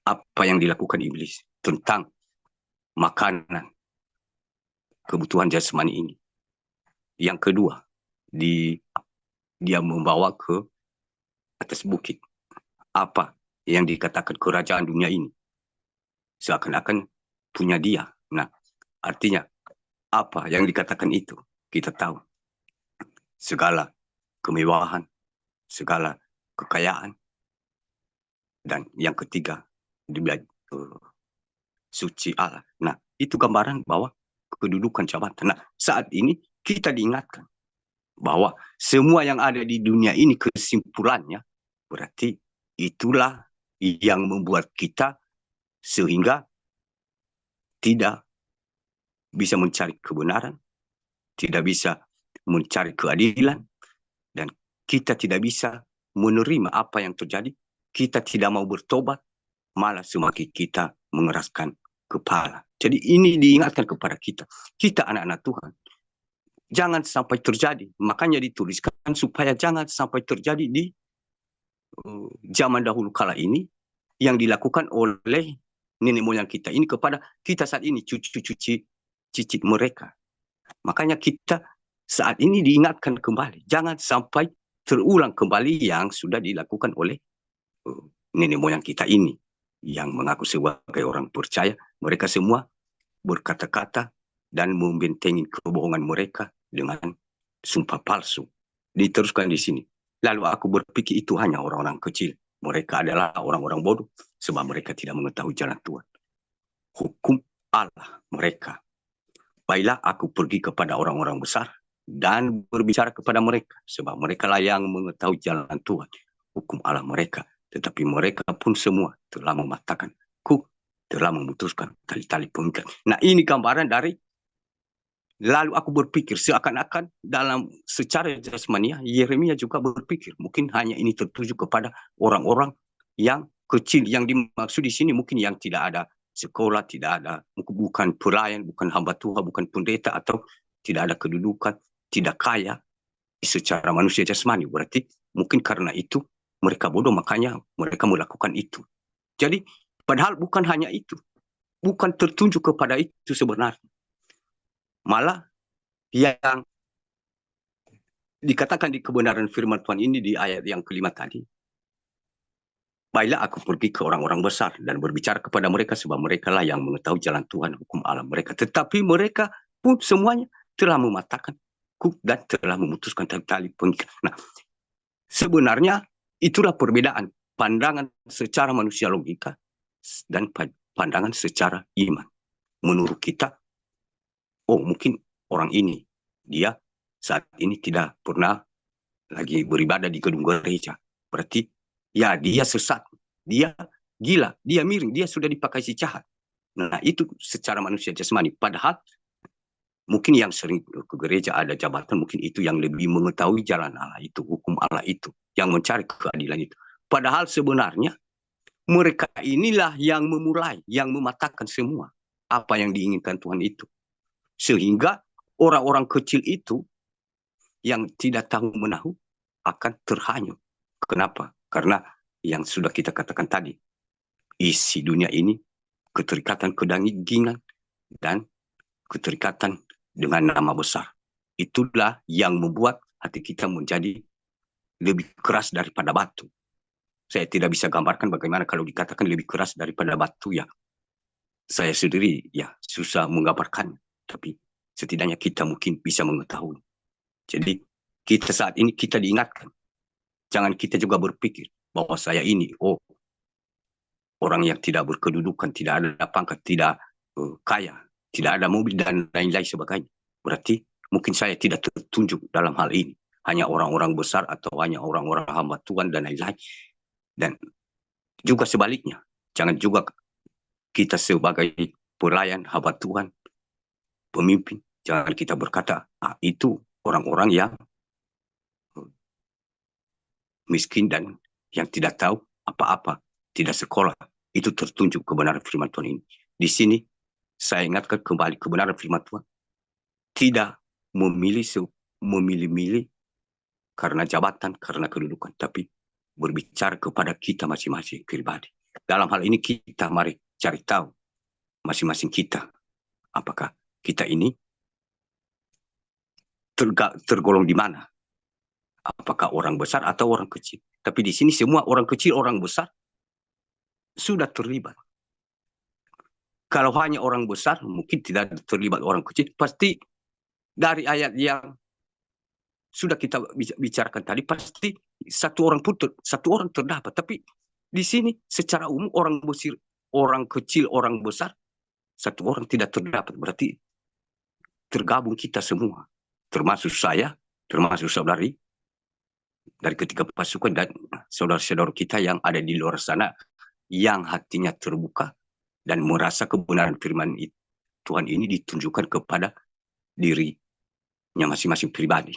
apa yang dilakukan iblis tentang makanan, kebutuhan jasmani ini. Yang kedua, dia membawa ke atas bukit. Apa yang dikatakan kerajaan dunia ini seakan-akan punya dia. Nah, artinya apa yang dikatakan itu? Kita tahu segala kemewahan, segala kekayaan, dan yang ketiga suci Allah. Nah, itu gambaran bahwa kedudukan jabatan. Nah, saat ini kita diingatkan bahwa semua yang ada di dunia ini kesimpulannya berarti itulah yang membuat kita sehingga tidak bisa mencari kebenaran, tidak bisa mencari keadilan, dan kita tidak bisa menerima apa yang terjadi. Kita tidak mau bertobat, malah semakin kita mengeraskan kepala. Jadi ini diingatkan kepada kita. Kita anak-anak Tuhan. Jangan sampai terjadi. Makanya dituliskan supaya jangan sampai terjadi di zaman dahulu kala ini yang dilakukan oleh nenek moyang kita ini kepada kita saat ini, cucu-cucu cicit mereka. Makanya kita saat ini diingatkan kembali. Jangan sampai terulang kembali yang sudah dilakukan oleh nenek moyang kita ini. Yang mengaku sebagai orang percaya. Mereka semua berkata-kata dan membentengi kebohongan mereka dengan sumpah palsu. Diteruskan di sini. Lalu aku berpikir itu hanya orang-orang kecil. Mereka adalah orang-orang bodoh. Sebab mereka tidak mengetahui jalan Tuhan. Hukum Allah mereka. Baiklah aku pergi kepada orang-orang besar dan berbicara kepada mereka. Sebab mereka lah yang mengetahui jalan Tuhan. Hukum Allah mereka. Tetapi mereka pun semua telah mematahkanku, telah memutuskan tali-tali pengikat. Nah ini gambaran dari, lalu aku berpikir seakan-akan dalam secara jasmania, Yeremia juga berpikir. Mungkin hanya ini tertuju kepada orang-orang yang kecil. Yang dimaksud di sini mungkin yang tidak ada sekolah, tidak ada, bukan pelayan, bukan hamba Tuhan, bukan pendeta, atau tidak ada kedudukan, tidak kaya secara manusia jasmani. Berarti mungkin karena itu mereka bodoh, makanya mereka melakukan itu. Jadi padahal bukan hanya itu, bukan tertunjuk kepada itu sebenarnya. Malah yang dikatakan di kebenaran firman Tuhan ini di ayat yang kelima tadi, baiklah aku pergi ke orang-orang besar dan berbicara kepada mereka sebab mereka lah yang mengetahui jalan Tuhan, hukum Allah mereka. Tetapi mereka pun semuanya telah mematahkanku dan telah memutuskan tali pengikat. Nah, sebenarnya itulah perbedaan pandangan secara manusia logika dan pandangan secara iman. Menurut kita, oh mungkin orang ini, dia saat ini tidak pernah lagi beribadah di gedung gereja. Berarti ya dia sesat, dia gila, dia miring, dia sudah dipakai si jahat. Nah itu secara manusia jasmani. Padahal mungkin yang sering ke gereja ada jabatan, mungkin itu yang lebih mengetahui jalan Allah itu, hukum Allah itu, yang mencari keadilan itu. Padahal sebenarnya mereka inilah yang memulai, yang mematahkan semua apa yang diinginkan Tuhan itu. Sehingga orang-orang kecil itu yang tidak tahu menahu akan terhanyut. Kenapa? Karena yang sudah kita katakan tadi, isi dunia ini keterikatan kedagingan dan keterikatan dengan nama besar. Itulah yang membuat hati kita menjadi lebih keras daripada batu. Saya tidak bisa gambarkan bagaimana kalau dikatakan lebih keras daripada batu ya. Saya sendiri ya susah menggambarkan, tapi setidaknya kita mungkin bisa mengetahui. Jadi kita saat ini kita diingatkan, jangan kita juga berpikir bahwa saya ini orang yang tidak berkedudukan, tidak ada pangkat, tidak kaya, tidak ada mobil dan lain-lain sebagainya. Berarti mungkin saya tidak tertunjuk dalam hal ini. Hanya orang-orang besar atau hanya orang-orang hamba Tuhan dan lain-lain. Dan juga sebaliknya, jangan juga kita sebagai pelayan hamba Tuhan, pemimpin, jangan kita berkata, itu orang-orang yang miskin dan yang tidak tahu apa-apa, tidak sekolah. Itu tertunjuk kebenaran firman Tuhan ini. Di sini saya ingatkan kembali kebenaran firman Tuhan. Tidak memilih-milih karena jabatan, karena kedudukan, tapi berbicara kepada kita masing-masing pribadi. Dalam hal ini kita mari cari tahu masing-masing kita. Apakah kita ini tergolong di mana? Apakah orang besar atau orang kecil? Tapi di sini semua orang kecil, orang besar sudah terlibat. Kalau hanya orang besar, mungkin tidak terlibat orang kecil. Pasti dari ayat yang sudah kita bicarakan tadi, pasti satu orang terdapat. Tapi di sini secara umum orang besar, orang kecil, orang besar, satu orang tidak terdapat. Berarti tergabung kita semua, termasuk saya termasuk saudari dari ketiga pasukan dan saudara-saudara kita yang ada di luar sana yang hatinya terbuka dan merasa kebenaran firman Tuhan ini ditunjukkan kepada dirinya masing-masing pribadi,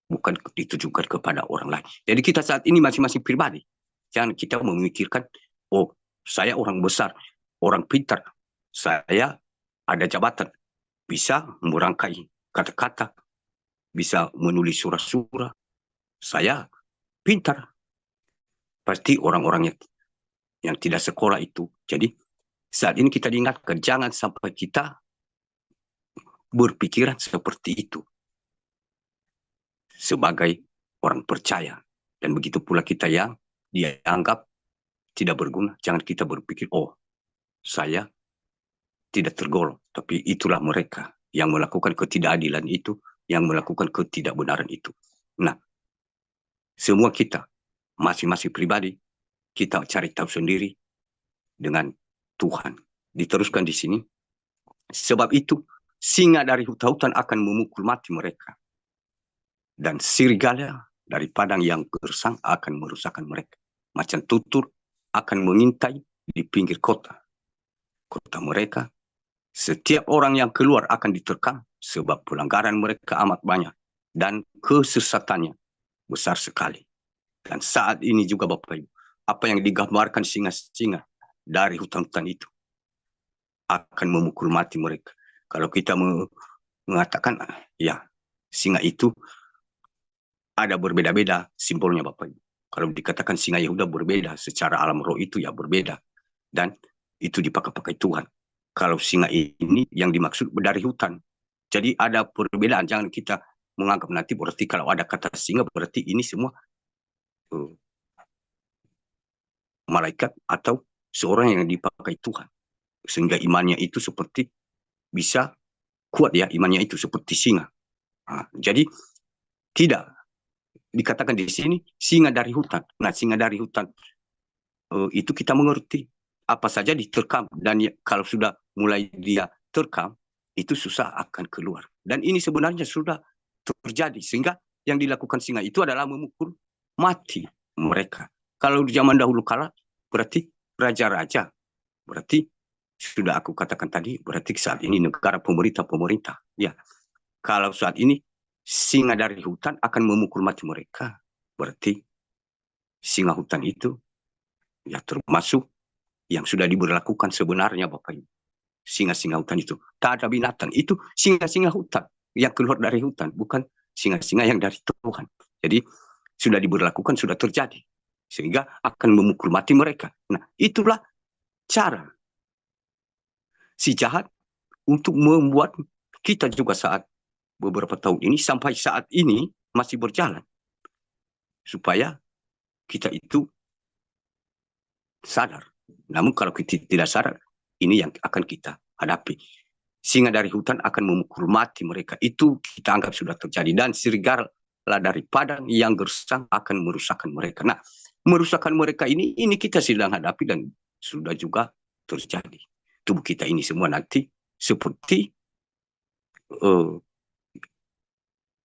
bukan ditujukan kepada orang lain. Jadi kita saat ini masing-masing pribadi, jangan kita memikirkan, oh saya orang besar, orang pintar, saya ada jabatan, bisa merangkai kata-kata, bisa menulis surah-surah, saya pintar. Pasti orang-orang yang tidak sekolah itu. Jadi saat ini kita diingatkan, jangan sampai kita berpikiran seperti itu sebagai orang percaya. Dan begitu pula kita yang dianggap tidak berguna. Jangan kita berpikir, oh saya tidak tergolong. Tapi itulah mereka yang melakukan ketidakadilan itu, yang melakukan ketidakbenaran itu. Nah, semua kita, masing-masing pribadi, kita cari tahu sendiri dengan Tuhan. Diteruskan di sini. Sebab itu, singa dari hutan-hutan akan memukul mati mereka. Dan serigala dari padang yang gersang akan merusakkan mereka. Macan tutul akan mengintai di pinggir kota. Kota mereka, setiap orang yang keluar akan diterkam sebab pelanggaran mereka amat banyak dan kesesatannya besar sekali. Dan saat ini juga Bapak Ibu, apa yang digambarkan singa-singa dari hutan-hutan itu akan memukul mati mereka. Kalau kita mengatakan, ya singa itu ada berbeda-beda simbolnya Bapak Ibu. Kalau dikatakan singa Yehuda berbeda, secara alam roh itu ya berbeda. Dan itu dipakai-pakai Tuhan. Kalau singa ini yang dimaksud dari hutan. Jadi ada perbedaan, jangan kita menganggap nanti berarti kalau ada kata singa berarti ini semua malaikat atau seorang yang dipakai Tuhan. Sehingga imannya itu seperti bisa kuat ya, imannya itu seperti singa. Nah, jadi tidak dikatakan di sini singa dari hutan. Nah, singa dari hutan itu kita mengerti apa saja diterkam dan ya, kalau sudah mulai dia terkam itu susah akan keluar. Dan ini sebenarnya sudah terjadi sehingga yang dilakukan singa itu adalah memukul mati mereka. Kalau di zaman dahulu kala berarti raja-raja, berarti sudah aku katakan tadi, berarti saat ini negara pemerintah. Ya, kalau saat ini singa dari hutan akan memukul mati mereka, berarti singa hutan itu ya termasuk yang sudah diberlakukan sebenarnya Bapak Ibu. Singa-singa hutan itu tak ada binatang, itu singa-singa hutan yang keluar dari hutan, bukan singa-singa yang dari Tuhan. Jadi sudah diberlakukan, sudah terjadi, sehingga akan memukul mati mereka. Nah, itulah cara si jahat untuk membuat kita juga saat beberapa tahun ini sampai saat ini masih berjalan supaya kita itu sadar. Namun kalau kita tidak sadar, ini yang akan kita hadapi. Singa dari hutan akan memukul mati mereka. Itu kita anggap sudah terjadi. Dan serigala dari padang yang gersang akan merusakkan mereka. Nah, merusakkan mereka ini kita sedang hadapi dan sudah juga terjadi. Tubuh kita ini semua nanti seperti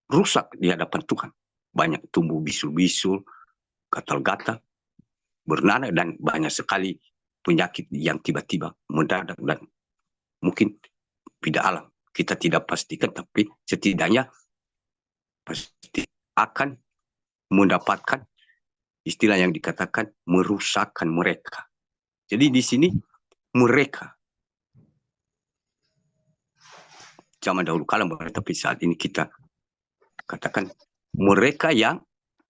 rusak di hadapan Tuhan. Banyak tumbuh bisul-bisul, gatal-gatal, bernanah, dan banyak sekali penyakit yang tiba-tiba mendadak dan mungkin tidak alam. Kita tidak pastikan, tapi setidaknya pasti akan mendapatkan istilah yang dikatakan merusakkan mereka. Jadi di sini mereka zaman dahulu kala, tapi saat ini kita katakan mereka yang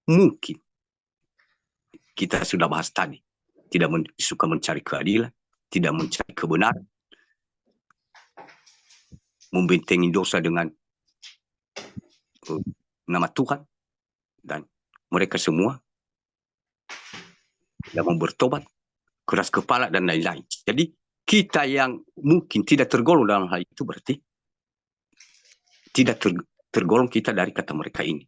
mungkin kita sudah bahas tadi, tidak suka mencari keadilan, tidak mencari kebenaran, membentengi dosa dengan nama Tuhan, dan mereka semua tidak mau bertobat, keras kepala dan lain-lain. Jadi kita yang mungkin tidak tergolong dalam hal itu berarti tidak tergolong kita dari kata mereka ini.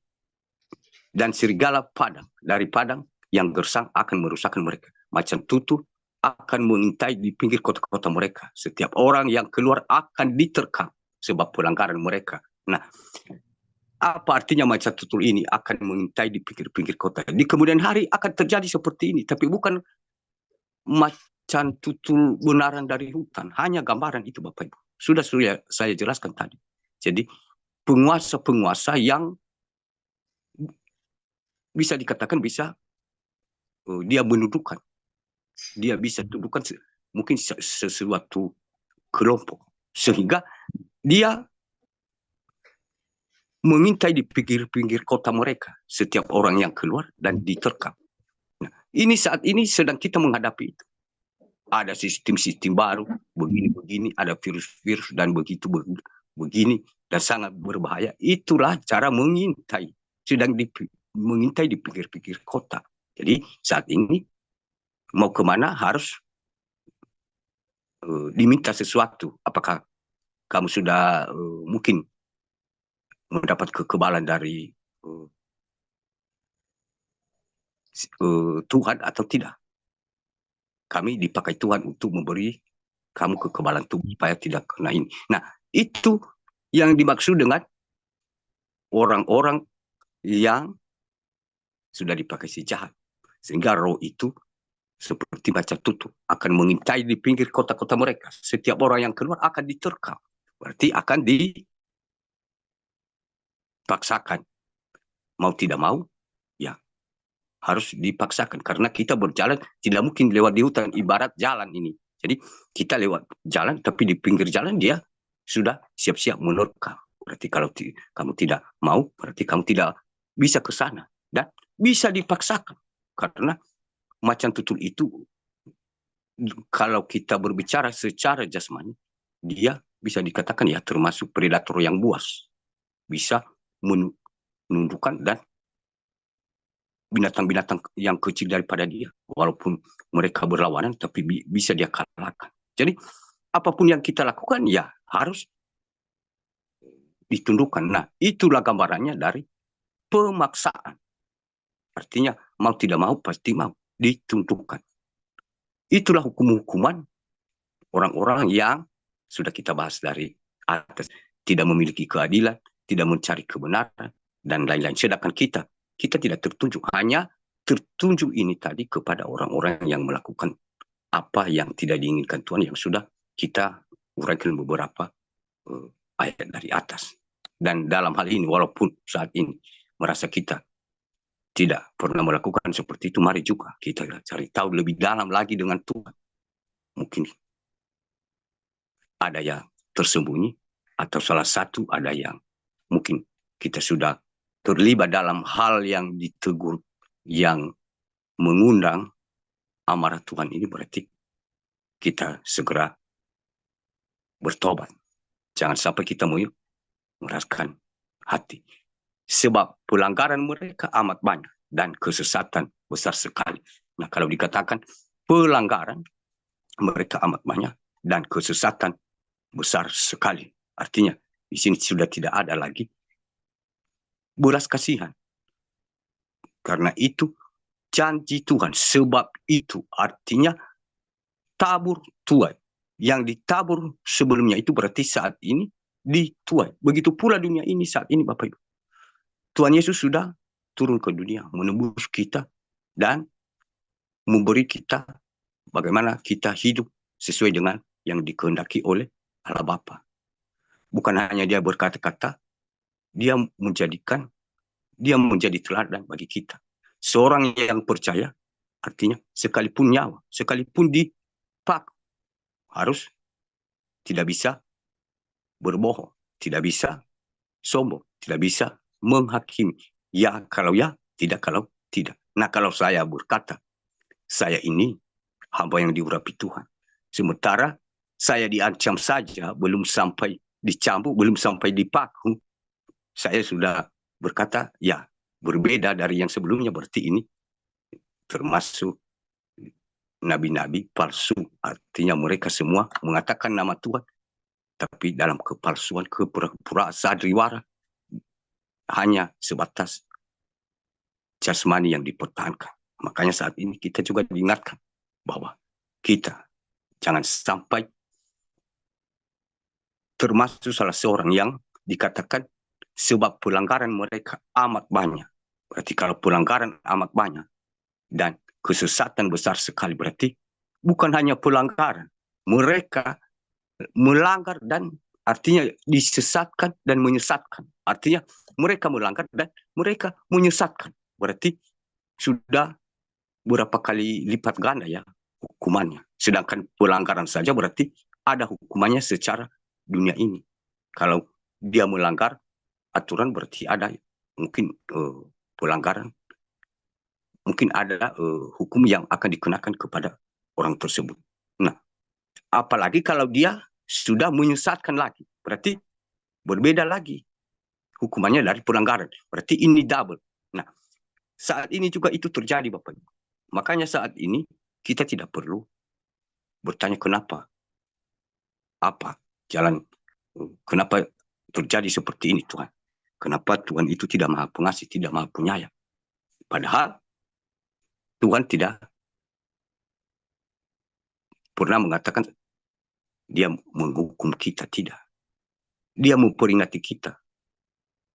Dan serigala padang dari padang yang gersang akan merusakkan mereka. Macan tutul akan mengintai di pinggir kota-kota mereka. Setiap orang yang keluar akan diterkam sebab pelanggaran mereka. Nah, apa artinya macan tutul ini akan mengintai di pinggir-pinggir kota. Di kemudian hari akan terjadi seperti ini, tapi bukan macan tutul benaran dari hutan. Hanya gambaran itu Bapak Ibu. Sudah saya jelaskan tadi. Jadi penguasa-penguasa yang bisa dikatakan bisa dia mendudukan. Dia bisa dudukan mungkin sesuatu kelompok. Sehingga dia mengintai di pinggir-pinggir kota mereka. Setiap orang yang keluar dan diterkam. Nah, ini saat ini sedang kita menghadapi itu. Ada sistem-sistem baru, begini-begini, ada virus-virus dan begitu begini, dan sangat berbahaya. Itulah cara mengintai, sedang mengintai di pinggir-pinggir kota. Jadi saat ini mau kemana harus diminta sesuatu. Apakah kamu sudah mungkin mendapat kekebalan dari Tuhan atau tidak? Kami dipakai Tuhan untuk memberi kamu kekebalan tubuh supaya tidak kena ini. Nah, itu yang dimaksud dengan orang-orang yang sudah dipakai si jahat. Sehingga roh itu seperti macan tutul akan mengintai di pinggir kota-kota mereka. Setiap orang yang keluar akan diterkam. Berarti akan dipaksakan. Mau tidak mau, ya harus dipaksakan. Karena kita berjalan tidak mungkin lewat di hutan. Ibarat jalan ini. Jadi kita lewat jalan, tapi di pinggir jalan dia sudah siap-siap menerkam. Berarti kalau kamu tidak mau, berarti kamu tidak bisa ke sana. Dan bisa dipaksakan. Karena macan tutul itu, kalau kita berbicara secara jasmani, dia bisa dikatakan ya termasuk predator yang buas. Bisa menundukkan dan binatang-binatang yang kecil daripada dia. Walaupun mereka berlawanan, tapi bisa dia kalahkan. Jadi, apapun yang kita lakukan, ya harus ditundukkan. Nah, itulah gambarannya dari pemaksaan. Artinya, mau tidak mau, pasti mau ditundukkan. Itulah hukum-hukuman orang-orang yang sudah kita bahas dari atas. Tidak memiliki keadilan, tidak mencari kebenaran, dan lain-lain. Sedangkan kita tidak tertunjuk. Hanya tertunjuk ini tadi kepada orang-orang yang melakukan apa yang tidak diinginkan Tuhan, yang sudah kita uraikan beberapa ayat dari atas. Dan dalam hal ini, walaupun saat ini merasa kita tidak pernah melakukan seperti itu, mari juga kita cari tahu lebih dalam lagi dengan Tuhan. Mungkin ada yang tersembunyi, atau salah satu ada yang mungkin kita sudah terlibat dalam hal yang ditegur, yang mengundang amarah Tuhan ini, berarti kita segera bertobat. Jangan sampai kita meraskan hati. Sebab pelanggaran mereka amat banyak dan kesesatan besar sekali. Nah, kalau dikatakan pelanggaran mereka amat banyak dan kesesatan besar sekali. Artinya di sini sudah tidak ada lagi belas kasihan. Karena itu janji Tuhan. Sebab itu artinya tabur Tuhan. Yang ditabur sebelumnya itu berarti saat ini dituai. Begitu pula dunia ini saat ini Bapak Ibu. Tuhan Yesus sudah turun ke dunia, menembus kita dan memberi kita bagaimana kita hidup sesuai dengan yang dikehendaki oleh Allah Bapa. Bukan hanya dia berkata-kata, dia menjadi teladan bagi kita. Seorang yang percaya, artinya sekalipun nyawa, sekalipun dipaku, harus tidak bisa berbohong, tidak bisa sombong, tidak bisa menghakimi. Ya kalau ya, tidak kalau tidak. Nah, kalau saya berkata, saya ini hamba yang diurapi Tuhan. Sementara saya diancam saja, belum sampai dicambuk, belum sampai dipaku, saya sudah berkata, ya berbeda dari yang sebelumnya, berarti ini termasuk nabi-nabi palsu. Artinya mereka semua mengatakan nama Tuhan, tapi dalam kepalsuan, kepura-puraan, sadriwara, hanya sebatas jasmani yang dipertahankan. Makanya saat ini kita juga diingatkan bahwa kita jangan sampai termasuk salah seorang yang dikatakan Sebab pelanggaran mereka amat banyak. Berarti kalau pelanggaran amat banyak dan kesesatan besar sekali, berarti bukan hanya pelanggaran. Mereka melanggar dan artinya disesatkan dan menyesatkan. Artinya mereka melanggar dan mereka menyesatkan. Berarti sudah berapa kali lipat ganda ya hukumannya. Sedangkan pelanggaran saja berarti ada hukumannya secara dunia ini. Kalau dia melanggar aturan berarti ada mungkin pelanggaran, mungkin ada hukum yang akan dikenakan kepada orang tersebut. Nah, apalagi kalau dia sudah menyesatkan lagi, berarti berbeda lagi hukumannya dari pelanggaran. Berarti ini double. Nah, saat ini juga itu terjadi Bapak. Makanya saat ini kita tidak perlu bertanya kenapa, apa jalan, kenapa terjadi seperti ini Tuhan. Kenapa Tuhan itu tidak maha pengasih, tidak maha penyayang. Padahal Tuhan tidak pernah mengatakan dia menghukum kita, tidak. Dia memperingati kita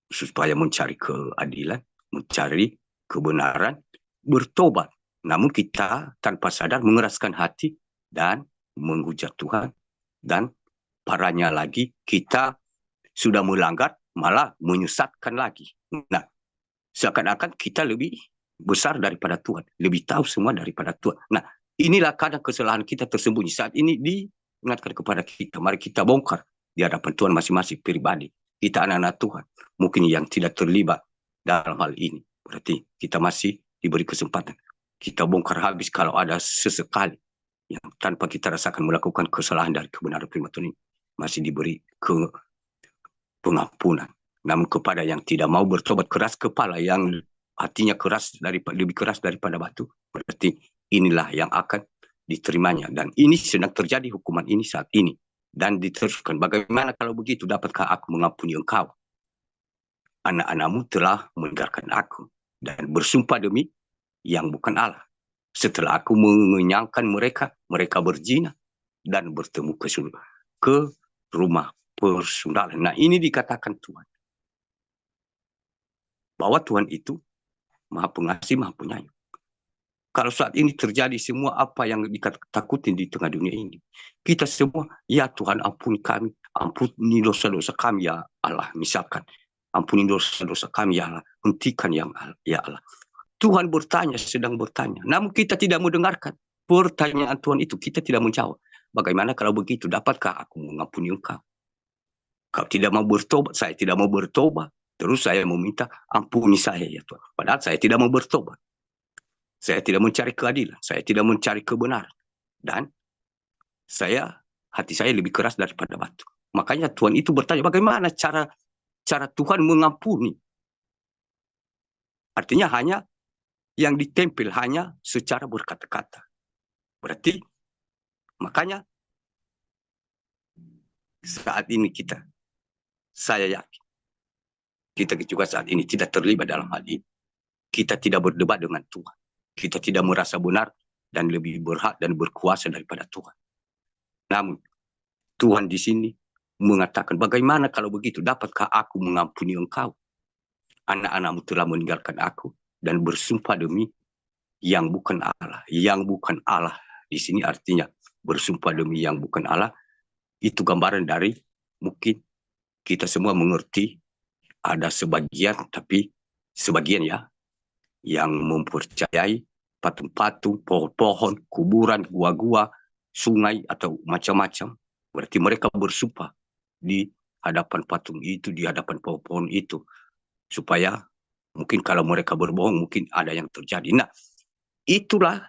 supaya mencari keadilan, mencari kebenaran, bertobat. Namun kita tanpa sadar mengeraskan hati dan menghujat Tuhan. Dan parahnya lagi, kita sudah melanggar, malah menyesatkan lagi. Nah, seakan-akan kita lebih besar daripada Tuhan, lebih tahu semua daripada Tuhan. Nah, inilah kadang kesalahan kita tersembunyi. Saat ini diingatkan kepada kita, mari kita bongkar di hadapan Tuhan masing-masing pribadi. Kita anak-anak Tuhan, mungkin yang tidak terlibat dalam hal ini. Berarti kita masih diberi kesempatan. Kita bongkar habis kalau ada sesekali yang tanpa kita rasakan melakukan kesalahan dari kebenaran firman Tuhan ini, masih diberi pengampunan. Namun kepada yang tidak mau bertobat, keras kepala, yang hatinya lebih keras daripada batu, berarti inilah yang akan diterimanya. Dan ini sedang terjadi hukuman ini saat ini. Dan diteruskan, bagaimana kalau begitu, dapatkah aku mengampuni engkau? Anak-anakmu telah meninggalkan aku dan bersumpah demi yang bukan Allah. Setelah aku mengenyangkan mereka, mereka berzina dan bertemu ke rumah persundalan. Nah, ini dikatakan Tuhan, bahwa Tuhan itu maha pengasih, maha penyayang. Kalau saat ini terjadi semua apa yang ditakutin di tengah dunia ini, kita semua, ya Tuhan ampuni kami, ampuni dosa-dosa kami ya Allah, misalkan, ampuni dosa-dosa kami ya Allah, hentikan yang ya Allah. Tuhan bertanya, sedang bertanya, namun kita tidak mendengarkan pertanyaan Tuhan itu, kita tidak menjawab. Bagaimana kalau begitu, dapatkah aku mengampuni engkau? Kau tidak mau bertobat, saya tidak mau bertobat. Terus saya meminta ampuni saya ya Tuhan. Padahal saya tidak mau bertobat. Saya tidak mencari keadilan, saya tidak mencari kebenaran. Dan hati saya lebih keras daripada batu. Makanya Tuhan itu bertanya, bagaimana cara Tuhan mengampuni? Artinya hanya yang ditempel hanya secara berkata-kata. Berarti makanya saat ini saya yakin, kita juga saat ini tidak terlibat dalam hal ini. Kita tidak berdebat dengan Tuhan. Kita tidak merasa benar dan lebih berhak dan berkuasa daripada Tuhan. Namun Tuhan di sini mengatakan, bagaimana kalau begitu, dapatkah aku mengampuni engkau? Anak-anakmu telah meninggalkan aku dan bersumpah demi yang bukan Allah. Yang bukan Allah di sini artinya bersumpah demi yang bukan Allah. Itu gambaran dari, mungkin kita semua mengerti, ada sebagian, tapi sebagian ya, yang mempercayai patung-patung, pohon-pohon, kuburan, gua-gua, sungai, atau macam-macam. Berarti mereka bersumpah di hadapan patung itu, di hadapan pohon-pohon itu, supaya mungkin kalau mereka berbohong, mungkin ada yang terjadi. Nah, itulah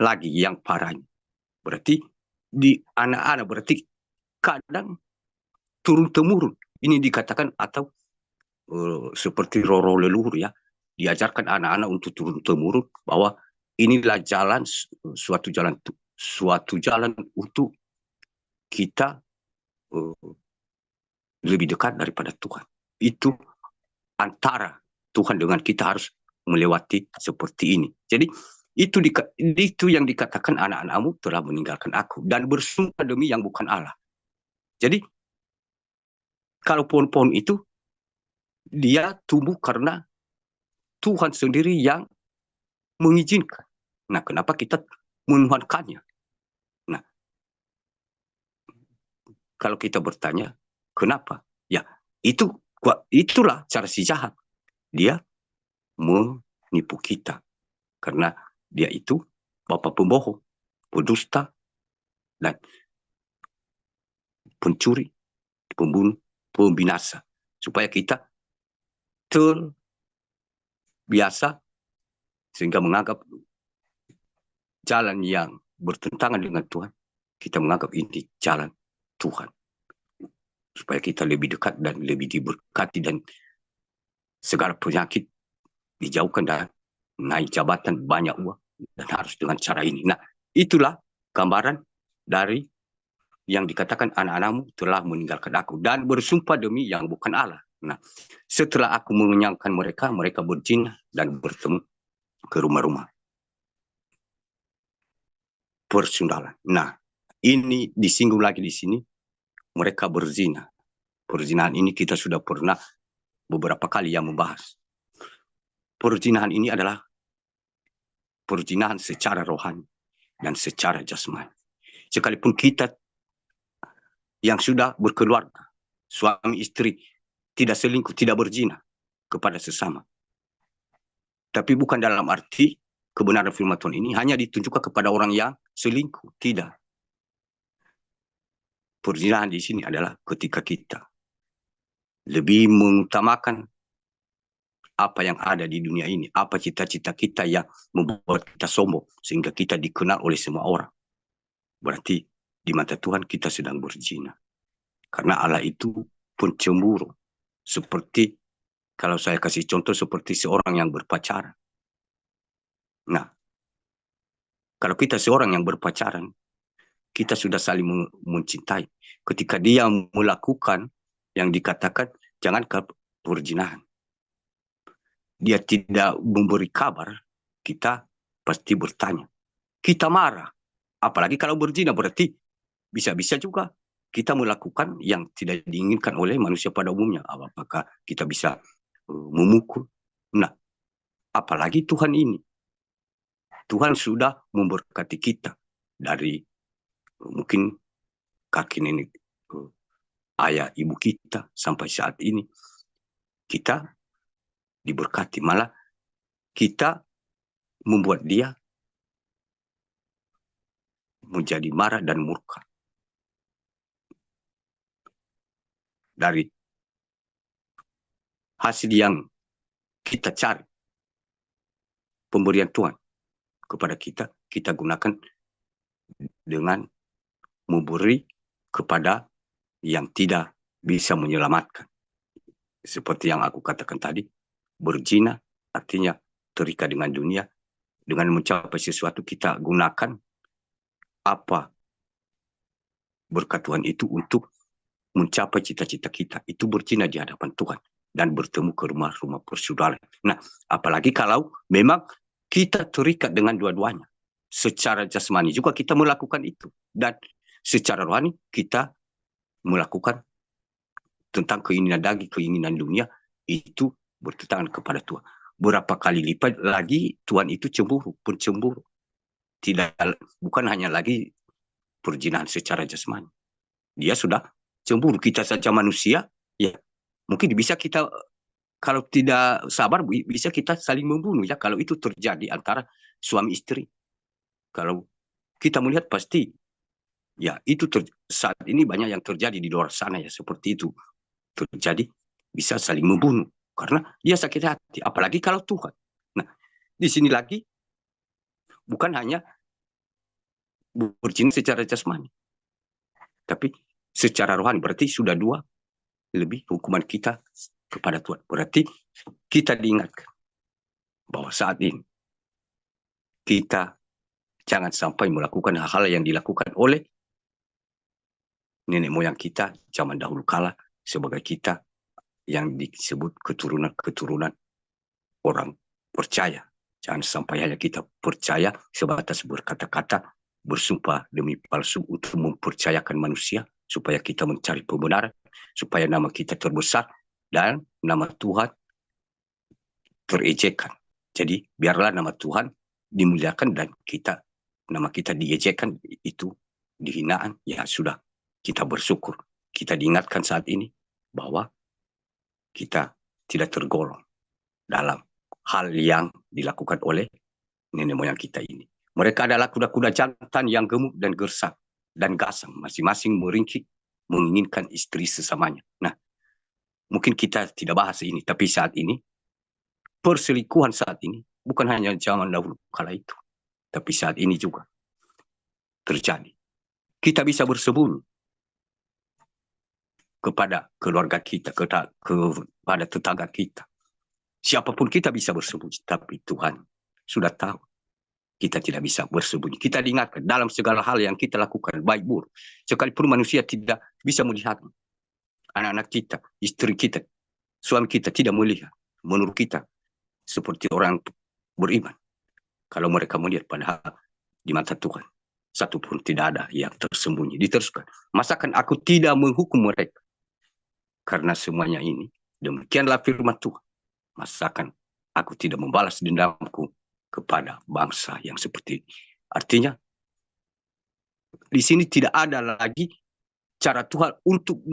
lagi yang parahnya. Berarti di anak-anak, berarti kadang turun-temurun. Ini dikatakan, atau seperti roro leluhur ya, diajarkan anak-anak untuk turun-temurun bahwa inilah suatu jalan untuk kita lebih dekat daripada Tuhan. Itu antara Tuhan dengan kita harus melewati seperti ini. Jadi itu yang dikatakan, anak-anakmu telah meninggalkan aku dan bersumpah demi yang bukan Allah. Jadi kalau pohon-pohon itu dia tumbuh karena Tuhan sendiri yang mengizinkan. Nah, kenapa kita menuhankannya? Nah, kalau kita bertanya, kenapa? Ya, itulah cara si jahat. Dia menipu kita. Karena dia itu bapa pembohong, pendusta, dan pencuri, pembunuh, pembinasa. Supaya kita terbiasa sehingga menganggap jalan yang bertentangan dengan Tuhan, kita menganggap ini jalan Tuhan. Supaya kita lebih dekat dan lebih diberkati dan segala penyakit dijauhkan dan naik jabatan, banyak uang, dan harus dengan cara ini. Nah, itulah gambaran dari yang dikatakan anak-anakmu telah meninggalkan aku dan bersumpah demi yang bukan Allah. Nah, setelah aku mengenyangkan mereka, mereka berzina dan bertemu ke rumah-rumah persundalan. Nah, ini disinggung lagi di sini, mereka berzina. Perzinahan ini kita sudah pernah beberapa kali yang membahas. Perzinahan ini adalah perzinahan secara rohani dan secara jasmani. Sekalipun kita yang sudah berkeluarga, suami istri, tidak selingkuh, tidak berzina kepada sesama. Tapi bukan dalam arti kebenaran firman Tuhan ini hanya ditunjukkan kepada orang yang selingkuh. Tidak. Perzinahan di sini adalah ketika kita lebih mengutamakan apa yang ada di dunia ini, apa cita-cita kita yang membuat kita sombong, sehingga kita dikenal oleh semua orang. Berarti di mata Tuhan kita sedang berzina. Karena Allah itu pencemburu. Seperti, kalau saya kasih contoh, seperti seorang yang berpacaran. Nah, kalau kita seorang yang berpacaran, kita sudah saling mencintai. Ketika dia melakukan yang dikatakan, jangan ke perzinahan. Dia tidak memberi kabar, kita pasti bertanya. Kita marah. Apalagi kalau berzina, berarti bisa-bisa juga kita melakukan yang tidak diinginkan oleh manusia pada umumnya. Apakah kita bisa memukul? Nah, apalagi Tuhan ini. Tuhan sudah memberkati kita dari mungkin kaki nenek ayah ibu kita sampai saat ini. Kita diberkati. Malah kita membuat dia menjadi marah dan murka. Dari hasil yang kita cari, pemberian Tuhan kepada kita, kita gunakan dengan memberi kepada yang tidak bisa menyelamatkan. Seperti yang aku katakan tadi, berzina artinya terikat dengan dunia. Dengan mencapai sesuatu, kita gunakan apa berkat Tuhan itu untuk mencapai cita-cita kita. Itu berzina di hadapan Tuhan dan bertemu ke rumah-rumah persaudaraan. Nah, apalagi kalau memang kita terikat dengan dua-duanya. Secara jasmani juga kita melakukan itu. Dan secara rohani kita melakukan tentang keinginan daging, keinginan dunia, itu bertentangan kepada Tuhan. Berapa kali lipat lagi Tuhan itu cemburu, pencemburu. Tidak, bukan hanya lagi perzinahan secara jasmani. Dia sudah cemburu. Kita saja manusia, ya mungkin bisa kita, kalau tidak sabar, bisa kita saling membunuh ya, kalau itu terjadi antara suami istri. Kalau kita melihat pasti, ya itu saat ini banyak yang terjadi di luar sana ya, seperti itu terjadi, bisa saling membunuh karena dia sakit hati. Apalagi kalau Tuhan. Nah, di sini lagi bukan hanya berzina secara jasmani, tapi secara rohani. Berarti sudah dua lebih hukuman kita kepada Tuhan. Berarti kita diingatkan bahwa saat ini kita jangan sampai melakukan hal-hal yang dilakukan oleh nenek moyang kita zaman dahulu kala, sebagai kita yang disebut keturunan-keturunan orang percaya. Jangan sampai hanya kita percaya sebatas berkata-kata, bersumpah demi palsu untuk mempercayakan manusia, supaya kita mencari pembenaran, supaya nama kita terbesar, dan nama Tuhan terejekkan. Jadi biarlah nama Tuhan dimuliakan dan nama kita diejekkan, itu dihinaan. Ya sudah, kita bersyukur. Kita diingatkan saat ini bahwa kita tidak tergolong dalam hal yang dilakukan oleh nenek moyang kita ini. Mereka adalah kuda-kuda jantan yang gemuk dan gersang dan gasang, masing-masing meringkik menginginkan istri sesamanya. Nah, mungkin kita tidak bahas ini, tapi saat ini perselingkuhan saat ini bukan hanya zaman dahulu kala itu, tapi saat ini juga terjadi. Kita bisa bersembunyi kepada keluarga kita, kepada tetangga kita. Siapapun kita bisa bersembunyi, tapi Tuhan sudah tahu kita tidak bisa bersembunyi. Kita diingatkan dalam segala hal yang kita lakukan, baik buruk. Sekalipun manusia tidak bisa melihat, anak-anak kita, istri kita, suami kita tidak melihat. Menurut kita, seperti orang beriman. Kalau mereka melihat, padahal di mata Tuhan, satu pun tidak ada yang tersembunyi. Diteruskan, masakan aku tidak menghukum mereka? Karena semuanya ini, demikianlah firman Tuhan. Masakan aku tidak membalas dendamku kepada bangsa yang seperti ini. Artinya, di sini tidak ada lagi cara Tuhan untuk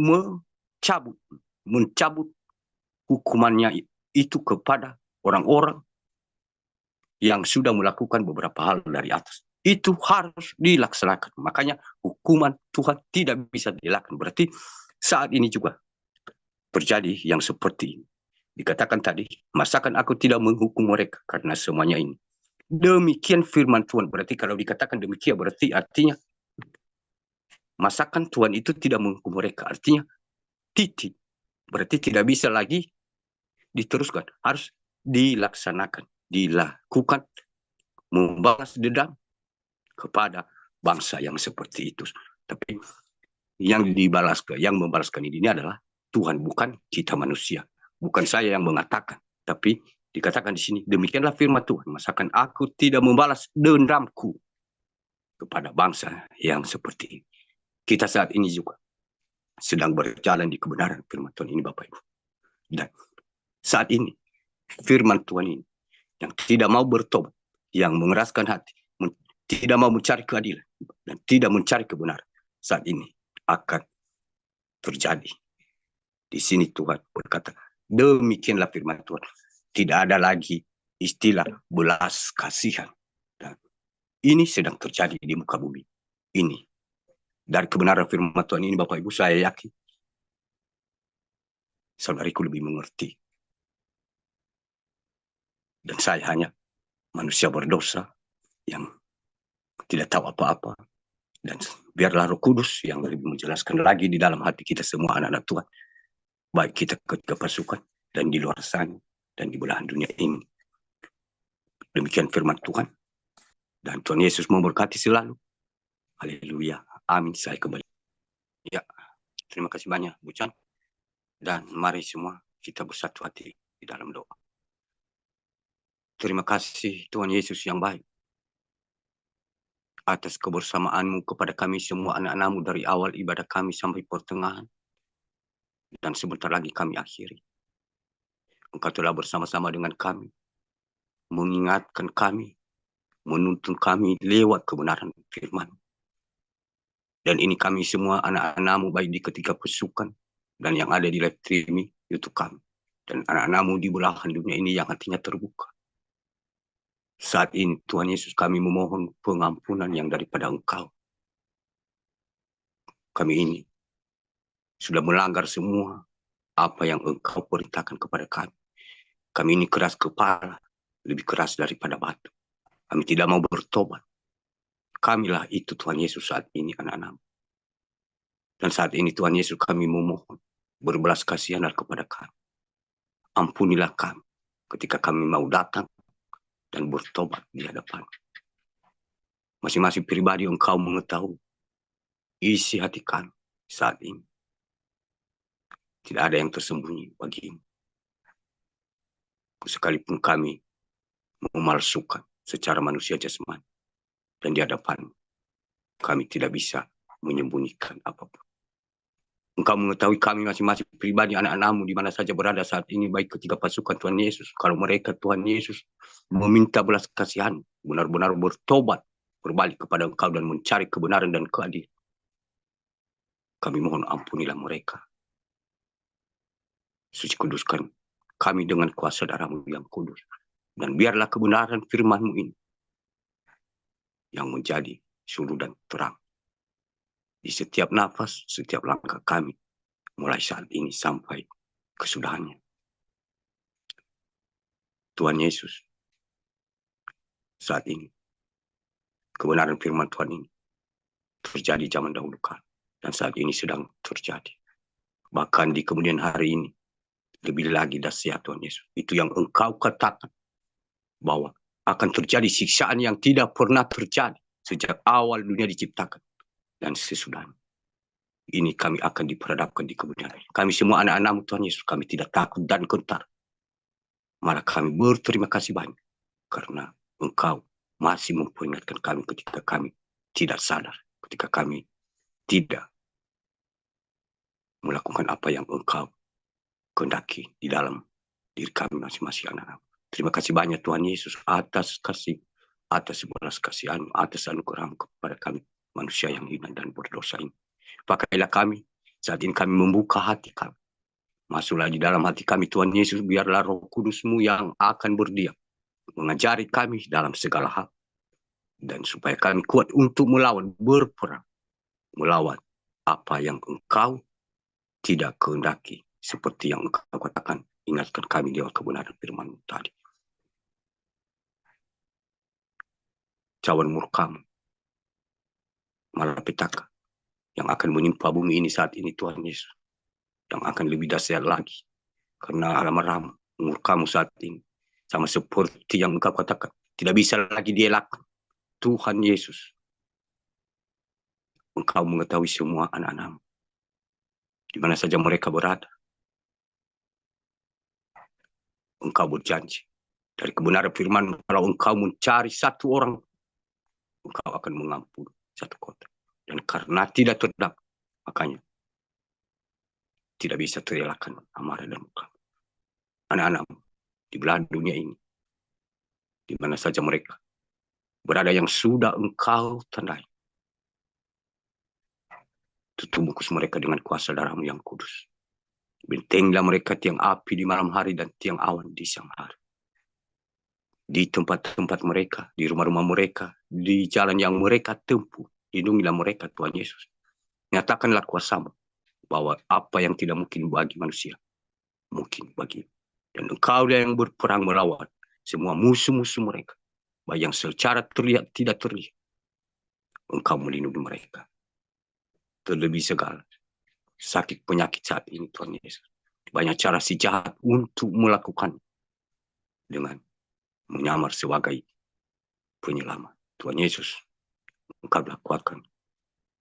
mencabut hukumannya itu kepada orang-orang yang sudah melakukan beberapa hal dari atas. Itu harus dilaksanakan. Makanya hukuman Tuhan tidak bisa dilakukan. Berarti saat ini juga terjadi yang seperti ini. Dikatakan tadi, masakan aku tidak menghukum mereka karena semuanya ini. Demikian firman Tuhan. Berarti kalau dikatakan demikian, berarti artinya masakan Tuhan itu tidak menghukum mereka. Artinya titik. Berarti tidak bisa lagi diteruskan. Harus dilaksanakan, dilakukan, membalas dendam kepada bangsa yang seperti itu. Tapi yang membalaskan ini adalah Tuhan, bukan kita manusia. Bukan saya yang mengatakan, tapi dikatakan di sini, demikianlah firman Tuhan, masakan aku tidak membalas dendamku kepada bangsa yang seperti ini. Kita saat ini juga sedang berjalan di kebenaran firman Tuhan ini, Bapak Ibu. Dan saat ini, firman Tuhan ini, yang tidak mau bertobat, yang mengeraskan hati, tidak mau mencari keadilan, dan tidak mencari kebenaran, saat ini akan terjadi. Di sini Tuhan berkata, demikianlah firman Tuhan. Tidak ada lagi istilah belas kasihan. Dan ini sedang terjadi di muka bumi. Ini. Dari kebenaran firman Tuhan ini, Bapak Ibu, saya yakin saudariku lebih mengerti. Dan saya hanya manusia berdosa yang tidak tahu apa-apa. Dan biarlah Roh Kudus yang lebih menjelaskan lagi di dalam hati kita semua anak-anak Tuhan. Baik kita ketika pasukan dan di luar sana dan di belahan dunia ini. Demikian firman Tuhan. Dan Tuhan Yesus memberkati selalu. Haleluya. Amin. Saya kembali. Ya, terima kasih banyak Bu Chan. Dan mari semua kita bersatu hati di dalam doa. Terima kasih Tuhan Yesus yang baik atas kebersamaanmu kepada kami semua anak-anakmu dari awal ibadah kami sampai pertengahan. Dan sebentar lagi kami akhiri. Engkau telah bersama-sama dengan kami, mengingatkan kami, menuntun kami lewat kebenaran firman. Dan ini kami semua anak-anakmu baik di ketika pesukan dan yang ada di live streaming YouTube kami. Dan anak-anakmu di belahan dunia ini yang hatinya terbuka. Saat ini Tuhan Yesus kami memohon pengampunan yang daripada Engkau. Kami ini sudah melanggar semua apa yang Engkau perintahkan kepada kami. Kami ini keras kepala, lebih keras daripada batu. Kami tidak mau bertobat. Kamilah itu Tuhan Yesus saat ini anak-anak. Dan saat ini Tuhan Yesus kami memohon berbelas kasihan kepada kami. Ampunilah kami ketika kami mau datang dan bertobat di hadapan. Masing-masing pribadi Engkau mengetahui isi hati kami saat ini. Tidak ada yang tersembunyi bagimu. Sekalipun kami memalsukan secara manusia jasmani dan di hadapan kami tidak bisa menyembunyikan apapun. Engkau mengetahui kami masing-masing pribadi, anak-anakmu di mana saja berada saat ini, baik ketiga pasukan Tuhan Yesus. Kalau mereka Tuhan Yesus meminta belas kasihan, benar-benar bertobat, berbalik kepada Engkau dan mencari kebenaran dan keadilan, kami mohon ampunilah mereka. Suci kuduskan kami dengan kuasa darah-Mu yang kudus. Dan biarlah kebenaran firman-Mu ini yang menjadi suluh dan terang di setiap nafas, setiap langkah kami, mulai saat ini sampai kesudahannya. Tuhan Yesus, saat ini, kebenaran firman Tuhan ini terjadi zaman dahulu kala, dan saat ini sedang terjadi. Bahkan di kemudian hari ini, lebih lagi dahsyat Tuhan Yesus. Itu yang Engkau katakan, bahwa akan terjadi siksaan yang tidak pernah terjadi sejak awal dunia diciptakan dan sesudahnya. Ini kami akan diperhadapkan di kemudian hari. Kami semua anak-anak-Mu Tuhan Yesus, kami tidak takut dan gentar. Malah kami berterima kasih banyak karena Engkau masih memperingatkan kami ketika kami tidak sadar, ketika kami tidak melakukan apa yang Engkau kehendaki di dalam diri kami masing-masing anak-anak. Terima kasih banyak Tuhan Yesus atas kasih, atas belas kasihan, atas anugerah kepada kami manusia yang hina dan berdosa ini. Pakailah kami, saat ini kami membuka hati kami. Masuklah di dalam hati kami Tuhan Yesus, biarlah Roh Kudus-Mu yang akan berdiam, mengajari kami dalam segala hal. Dan supaya kami kuat untuk melawan, berperang, melawan apa yang Engkau tidak kehendaki. Seperti yang Engkau katakan, ingatkan kami lewat kebenaran firman-Mu tadi. Cawan murka-Mu, malapetaka yang akan menimpa bumi ini saat ini Tuhan Yesus, yang akan lebih dahsyat lagi karena alam murka-Mu saat ini sama seperti yang Engkau katakan, tidak bisa lagi dielakkan. Tuhan Yesus, Engkau mengetahui semua anak-anak-Mu di mana saja mereka berada. Engkau berjanji dari kebenaran firman, kalau Engkau mencari satu orang, Engkau akan mengampuni satu kota. Dan karena tidak terdapat, makanya tidak bisa terelakkan amarah dan murka anak-anak-Mu di belahan dunia ini, di mana saja mereka berada yang sudah Engkau tandai. Tutup bungkus mereka dengan kuasa darah-Mu yang kudus. Bentenglah mereka tiang api di malam hari dan tiang awan di siang hari. Di tempat-tempat mereka, di rumah-rumah mereka, di jalan yang mereka tempuh, lindungilah mereka Tuhan Yesus. Nyatakanlah kuasa-Mu bahwa apa yang tidak mungkin bagi manusia, mungkin bagi. Dan Engkau yang berperang melawan semua musuh-musuh mereka, baik yang secara terlihat tidak terlihat. Engkau melindungi mereka. Terlebih segala sakit penyakit saat ini Tuhan Yesus. Banyak cara si jahat untuk melakukan dengan menyamar sebagai penyelamat. Tuhan Yesus, Engkau telah kuatkan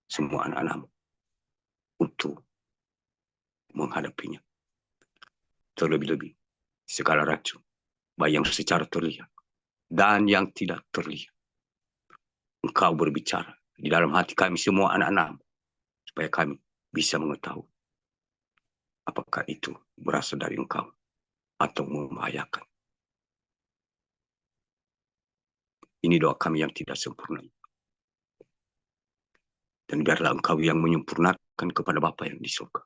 semua anak-anak-Mu untuk menghadapinya. Terlebih-lebih segala racun, baik yang secara terlihat dan yang tidak terlihat. Engkau berbicara di dalam hati kami semua anak-anak-Mu, supaya kami bisa mengetahui apakah itu berasal dari Engkau atau membahayakan. Ini doa kami yang tidak sempurna. Dan biarlah Engkau yang menyempurnakan kepada Bapa yang di surga.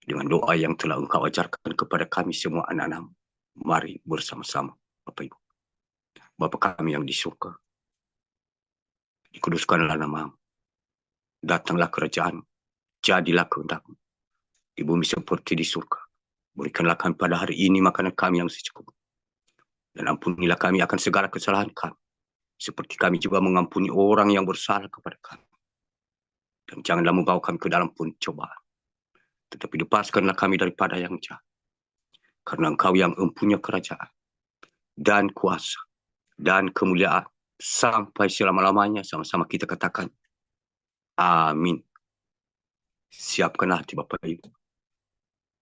Dengan doa yang telah Engkau ajarkan kepada kami semua anak-anak-Mu, mari bersama-sama Bapak Ibu. Bapa kami yang di surga, dikuduskanlah nama-Mu. Datanglah kerajaan, jadilah kehendak-Mu di bumi seperti di surga. Berikanlah kami pada hari ini makanan kami yang secukupnya. Dan ampunilah kami akan segala kesalahan kami, seperti kami juga mengampuni orang yang bersalah kepada kami. Dan janganlah membawa kami ke dalam pencobaan, tetapi lepaskanlah kami daripada yang jahat. Karena Engkau yang mempunyai kerajaan, dan kuasa, dan kemuliaan, sampai selama-lamanya. Sama-sama kita katakan, amin. Siapkan hati Bapak Ibu,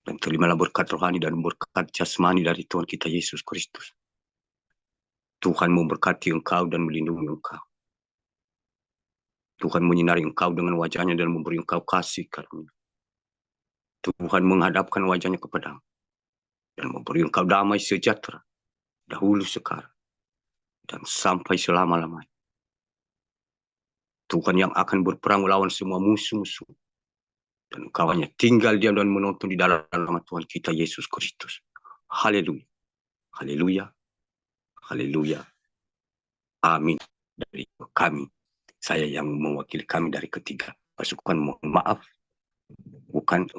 dan terimalah berkat rohani dan berkat jasmani dari Tuhan kita Yesus Kristus. Tuhan memberkati engkau dan melindungi engkau. Tuhan menyinari engkau dengan wajahnya dan memberi engkau kasih karunia. Tuhan menghadapkan wajahnya kepadamu dan memberi engkau damai sejahtera dahulu, sekarang, dan sampai selama-lamanya. Tuhan yang akan berperang melawan semua musuh-musuh. Dan engkau hanya tinggal diam dan menonton di dalam nama Tuhan kita Yesus Kristus. Haleluya. Haleluya. Haleluya. Amin. Dari kami, saya yang mewakili kami dari ketiga pasukan, mohon maaf. Bukan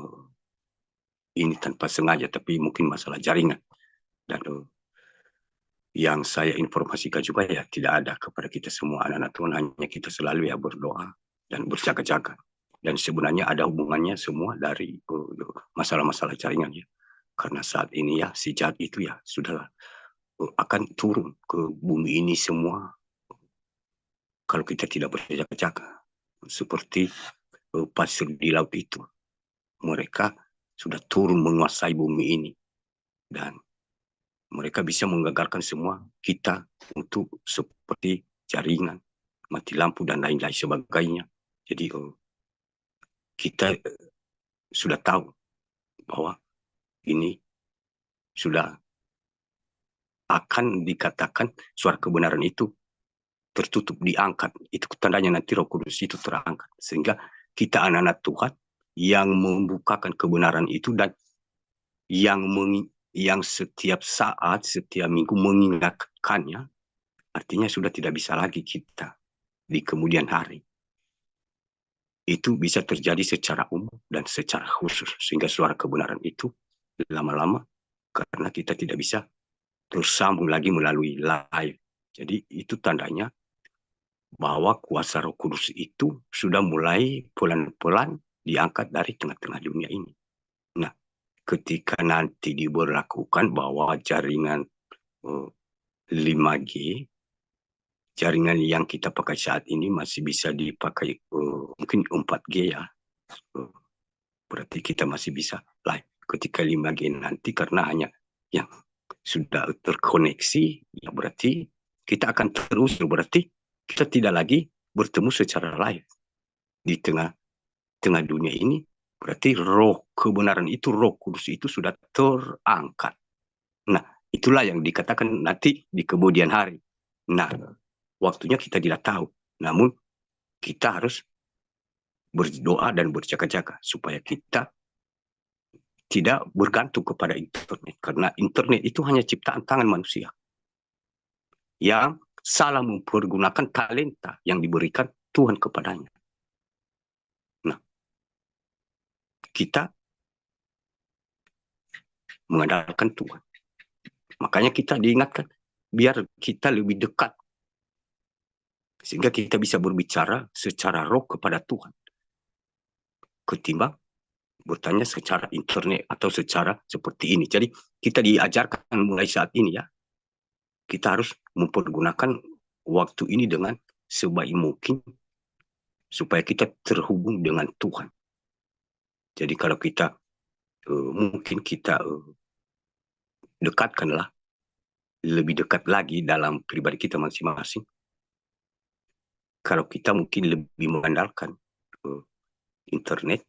ini tanpa sengaja, tapi mungkin masalah jaringan. Dan yang saya informasikan juga ya, tidak ada kepada kita semua anak-anak Tuhan, hanya kita selalu ya berdoa dan berjaga-jaga. Dan sebenarnya ada hubungannya semua dari masalah-masalah jaringan ya. Karena saat ini ya, si jahat itu ya sudah akan turun ke bumi ini semua kalau kita tidak berjaga-jaga. Seperti pasir di laut itu. Mereka sudah turun menguasai bumi ini. Dan mereka bisa menggagalkan semua kita untuk seperti jaringan, mati lampu, dan lain-lain sebagainya. Jadi kita sudah tahu bahwa ini sudah akan dikatakan suara kebenaran itu tertutup, diangkat. Itu tandanya nanti Roh Kudus itu terangkat. Sehingga kita anak-anak Tuhan yang membukakan kebenaran itu dan yang setiap saat, setiap minggu mengingatkannya, artinya sudah tidak bisa lagi kita di kemudian hari. Itu bisa terjadi secara umum dan secara khusus. Sehingga suara kebenaran itu lama-lama, karena kita tidak bisa tersambung lagi melalui live. Jadi itu tandanya bahwa kuasa Roh Kudus itu sudah mulai pelan-pelan diangkat dari tengah-tengah dunia ini. Nah, ketika nanti diberlakukan bahwa jaringan 5G, jaringan yang kita pakai saat ini masih bisa dipakai mungkin 4G ya. Berarti kita masih bisa live. Ketika 5G nanti, karena hanya yang sudah terkoneksi, ya berarti kita akan terus, berarti kita tidak lagi bertemu secara live di tengah dunia ini. Berarti roh kebenaran itu, Roh Kudus itu sudah terangkat. Nah, itulah yang dikatakan nanti di kemudian hari. Nah, waktunya kita tidak tahu. Namun, kita harus berdoa dan berjaga-jaga supaya kita tidak bergantung kepada internet. Karena internet itu hanya ciptaan tangan manusia yang salah mempergunakan talenta yang diberikan Tuhan kepadanya. Nah, kita mengandalkan Tuhan. Makanya kita diingatkan, biar kita lebih dekat. Sehingga kita bisa berbicara secara roh kepada Tuhan. Ketimbang bertanya secara internet atau secara seperti ini. Jadi kita diajarkan mulai saat ini ya. Kita harus mempergunakan waktu ini dengan sebaik mungkin supaya kita terhubung dengan Tuhan. Jadi kalau kita mungkin kita dekatkanlah lebih dekat lagi dalam pribadi kita masing-masing. Kalau kita mungkin lebih mengandalkan internet,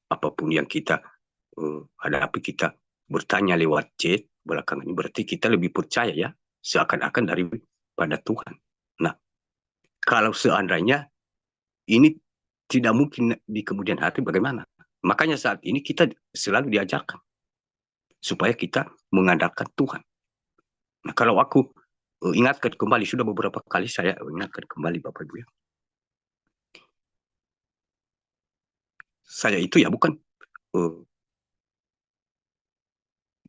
apapun yang kita hadapi, kita bertanya lewat chat belakangan ini, berarti kita lebih percaya ya, seakan-akan daripada Tuhan. Nah, kalau seandainya ini tidak mungkin di kemudian hari, bagaimana? Makanya saat ini kita selalu diajarkan supaya kita mengandalkan Tuhan. Nah, kalau aku ingatkan kembali, sudah beberapa kali saya ingatkan kembali Bapak Ibu ya. Saya itu ya bukan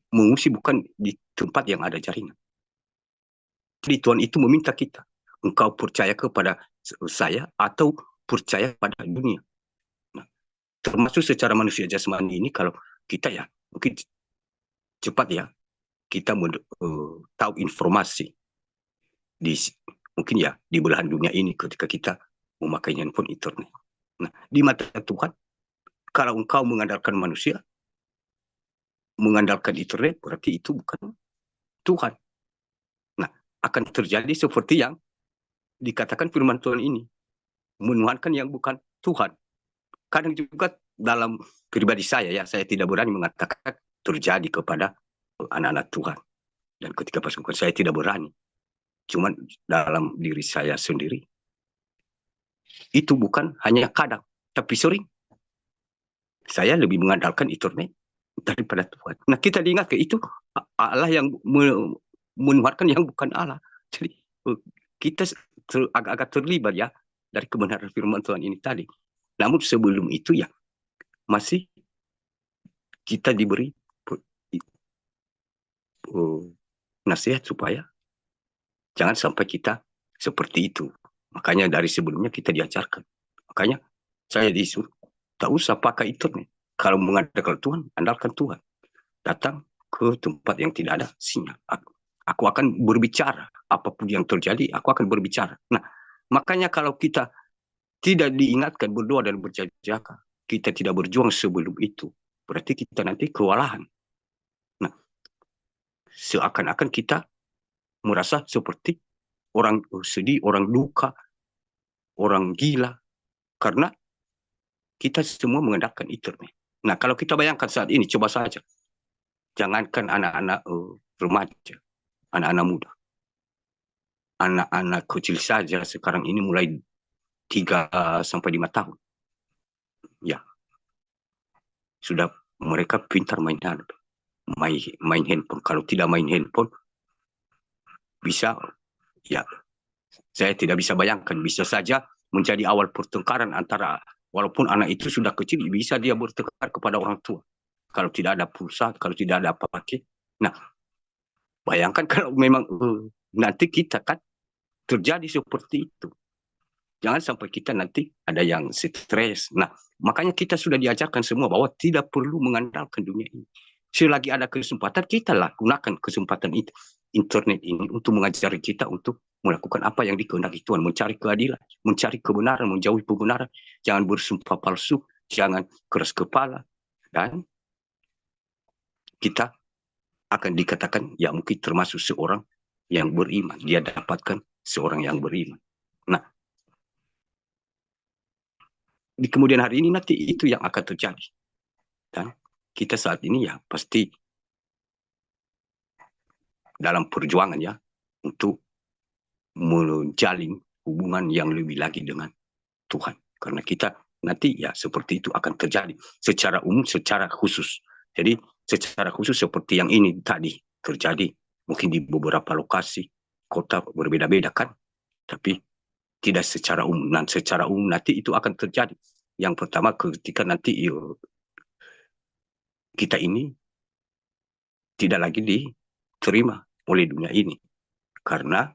mengungsi bukan di tempat yang ada jaringan. Jadi Tuhan itu meminta kita, engkau percaya kepada saya atau percaya pada dunia. Nah, termasuk secara manusia jasmani ini, kalau kita ya mungkin cepat ya kita tahu informasi mungkin ya di belahan dunia ini ketika kita memakai handphone internet. Nah, di mata Tuhan, kalau engkau mengandalkan manusia, mengandalkan internet, berarti itu bukan Tuhan. Nah, akan terjadi seperti yang dikatakan firman Tuhan ini, menuhankan yang bukan Tuhan. Kadang juga dalam pribadi saya tidak berani mengatakan terjadi kepada anak-anak Tuhan. Dan ketika pasukan saya tidak berani. Cuman dalam diri saya sendiri, itu bukan hanya kadang, tapi sering. Saya lebih mengandalkan internet daripada Tuhan. Nah, kita diingat ke itu Allah yang menuhankan yang bukan Allah. Jadi kita agak-agak terlibat ya dari kebenaran firman Tuhan ini tadi. Namun sebelum itu ya masih kita diberi nasihat supaya jangan sampai kita seperti itu. Makanya dari sebelumnya kita diajarkan. Makanya saya disuruh tak usah pakai internet. Kalau mengandalkan Tuhan, andalkan Tuhan. Datang ke tempat yang tidak ada sinyal. Aku akan berbicara. Apapun yang terjadi, aku akan berbicara. Nah, makanya kalau kita tidak diingatkan berdoa dan berjaga, kita tidak berjuang sebelum itu, berarti kita nanti kewalahan. Nah, seakan-akan kita merasa seperti orang sedih, orang duka, orang gila, karena kita semua mengandalkan internet. Nah, kalau kita bayangkan saat ini, coba saja, jangankan anak-anak remaja, anak-anak muda, anak-anak kecil saja sekarang ini mulai 3 sampai 5 tahun. Ya, sudah mereka pintar main handphone. Kalau tidak main handphone, bisa, ya, saya tidak bisa bayangkan, bisa saja menjadi awal pertengkaran antara, walaupun anak itu sudah kecil, bisa dia bertengkar kepada orang tua. Kalau tidak ada pulsa, kalau tidak ada apa-apa. Nah, bayangkan kalau memang nanti kita kan terjadi seperti itu. Jangan sampai kita nanti ada yang stres. Nah, makanya kita sudah diajarkan semua bahwa tidak perlu mengandalkan dunia ini. Selagi ada kesempatan, kita lah gunakan kesempatan itu, internet ini untuk mengajari kita untuk melakukan apa yang dikehendaki Tuhan, mencari keadilan, mencari kebenaran, menjauhi kebenaran, jangan bersumpah palsu, jangan keras kepala, dan kita akan dikatakan ya mungkin termasuk seorang yang beriman. Dia dapatkan seorang yang beriman. Nah, di kemudian hari ini nanti itu yang akan terjadi. Dan kita saat ini ya pasti dalam perjuangan ya untuk menjalin hubungan yang lebih lagi dengan Tuhan. Karena kita nanti ya seperti itu akan terjadi secara umum, secara khusus. Jadi secara khusus seperti yang ini tadi terjadi mungkin di beberapa lokasi, kota berbeda-beda kan. Tapi tidak secara umum. Dan secara umum nanti itu akan terjadi. Yang pertama ketika nanti kita ini tidak lagi diterima oleh dunia ini. Karena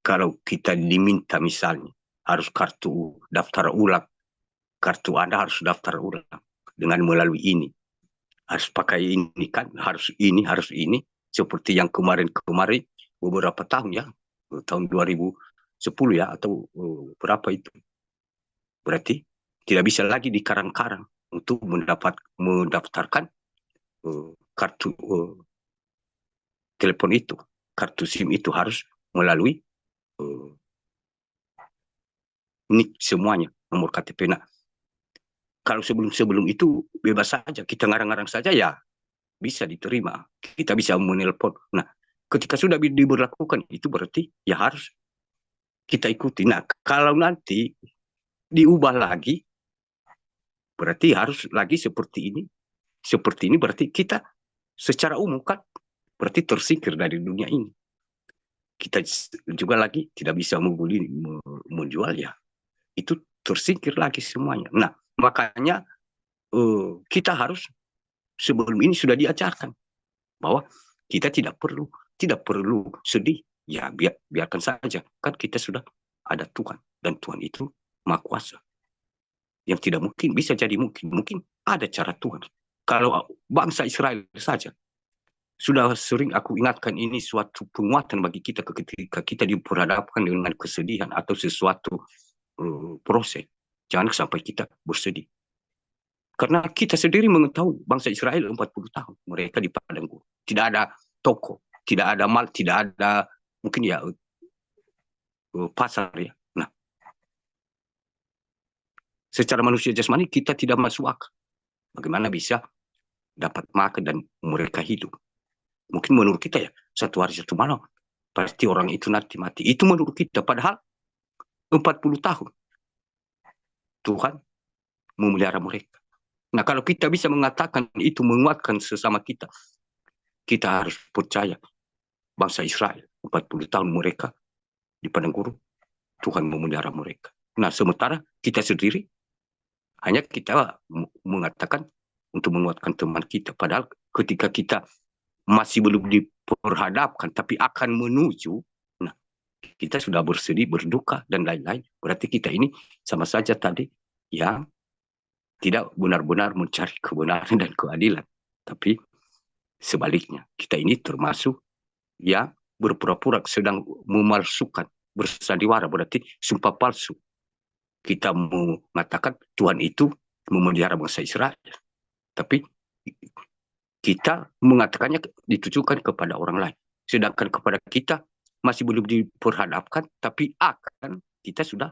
kalau kita diminta misalnya harus kartu daftar ulang, kartu Anda harus daftar ulang dengan melalui ini. Harus pakai ini kan, harus ini. Seperti yang kemarin-kemarin beberapa tahun ya, tahun 2010 ya, atau berapa itu. Berarti tidak bisa lagi dikarang-karang untuk mendaftarkan kartu telepon itu, kartu SIM itu harus melalui NIK semuanya, nomor KTP. Nah, kalau sebelum itu bebas saja, kita ngarang-ngarang saja ya bisa diterima, kita bisa menelpon. Nah, ketika sudah diberlakukan itu berarti ya harus kita ikuti. Nah, kalau nanti diubah lagi, berarti harus lagi seperti ini. Seperti ini berarti kita secara umum kan berarti tersingkir dari dunia ini. Kita juga lagi tidak bisa menjual ya. Itu tersingkir lagi semuanya. Nah, makanya kita harus sebelum ini sudah diajarkan bahwa kita tidak perlu sedih. Ya biarkan saja. Kan kita sudah ada Tuhan. Dan Tuhan itu Maha Kuasa. Yang tidak mungkin bisa jadi mungkin. Mungkin ada cara Tuhan. Kalau bangsa Israel saja, sudah sering aku ingatkan ini suatu penguatan bagi kita ketika kita diperhadapkan dengan kesedihan atau sesuatu proses. Jangan sampai kita bersedih. Karena kita sendiri mengetahui bangsa Israel 40 tahun mereka di padang gurun. Tidak ada toko, tidak ada mal, tidak ada mungkin ya pasar ya. Nah, secara manusia jasmani kita tidak masuk akal. Bagaimana bisa dapat makan dan mereka hidup? Mungkin menurut kita ya, satu hari satu malam, pasti orang itu nanti mati. Itu menurut kita, padahal 40 tahun Tuhan memelihara mereka. Nah, kalau kita bisa mengatakan itu menguatkan sesama kita, kita harus percaya bangsa Israel, 40 tahun mereka di padang gurun, Tuhan memelihara mereka. Nah, sementara kita sendiri, hanya kita mengatakan untuk menguatkan teman kita. Padahal ketika kita masih belum diperhadapkan, tapi akan menuju, nah, kita sudah bersedih, berduka, dan lain-lain. Berarti kita ini sama saja tadi yang tidak benar-benar mencari kebenaran dan keadilan. Tapi sebaliknya, kita ini termasuk yang berpura-pura sedang memalsukan, bersandiwara, berarti sumpah palsu. Kita mengatakan Tuhan itu memelihara bangsa Israel. Tapi kita mengatakannya ditujukan kepada orang lain. Sedangkan kepada kita masih belum diperhadapkan, tapi akan kita sudah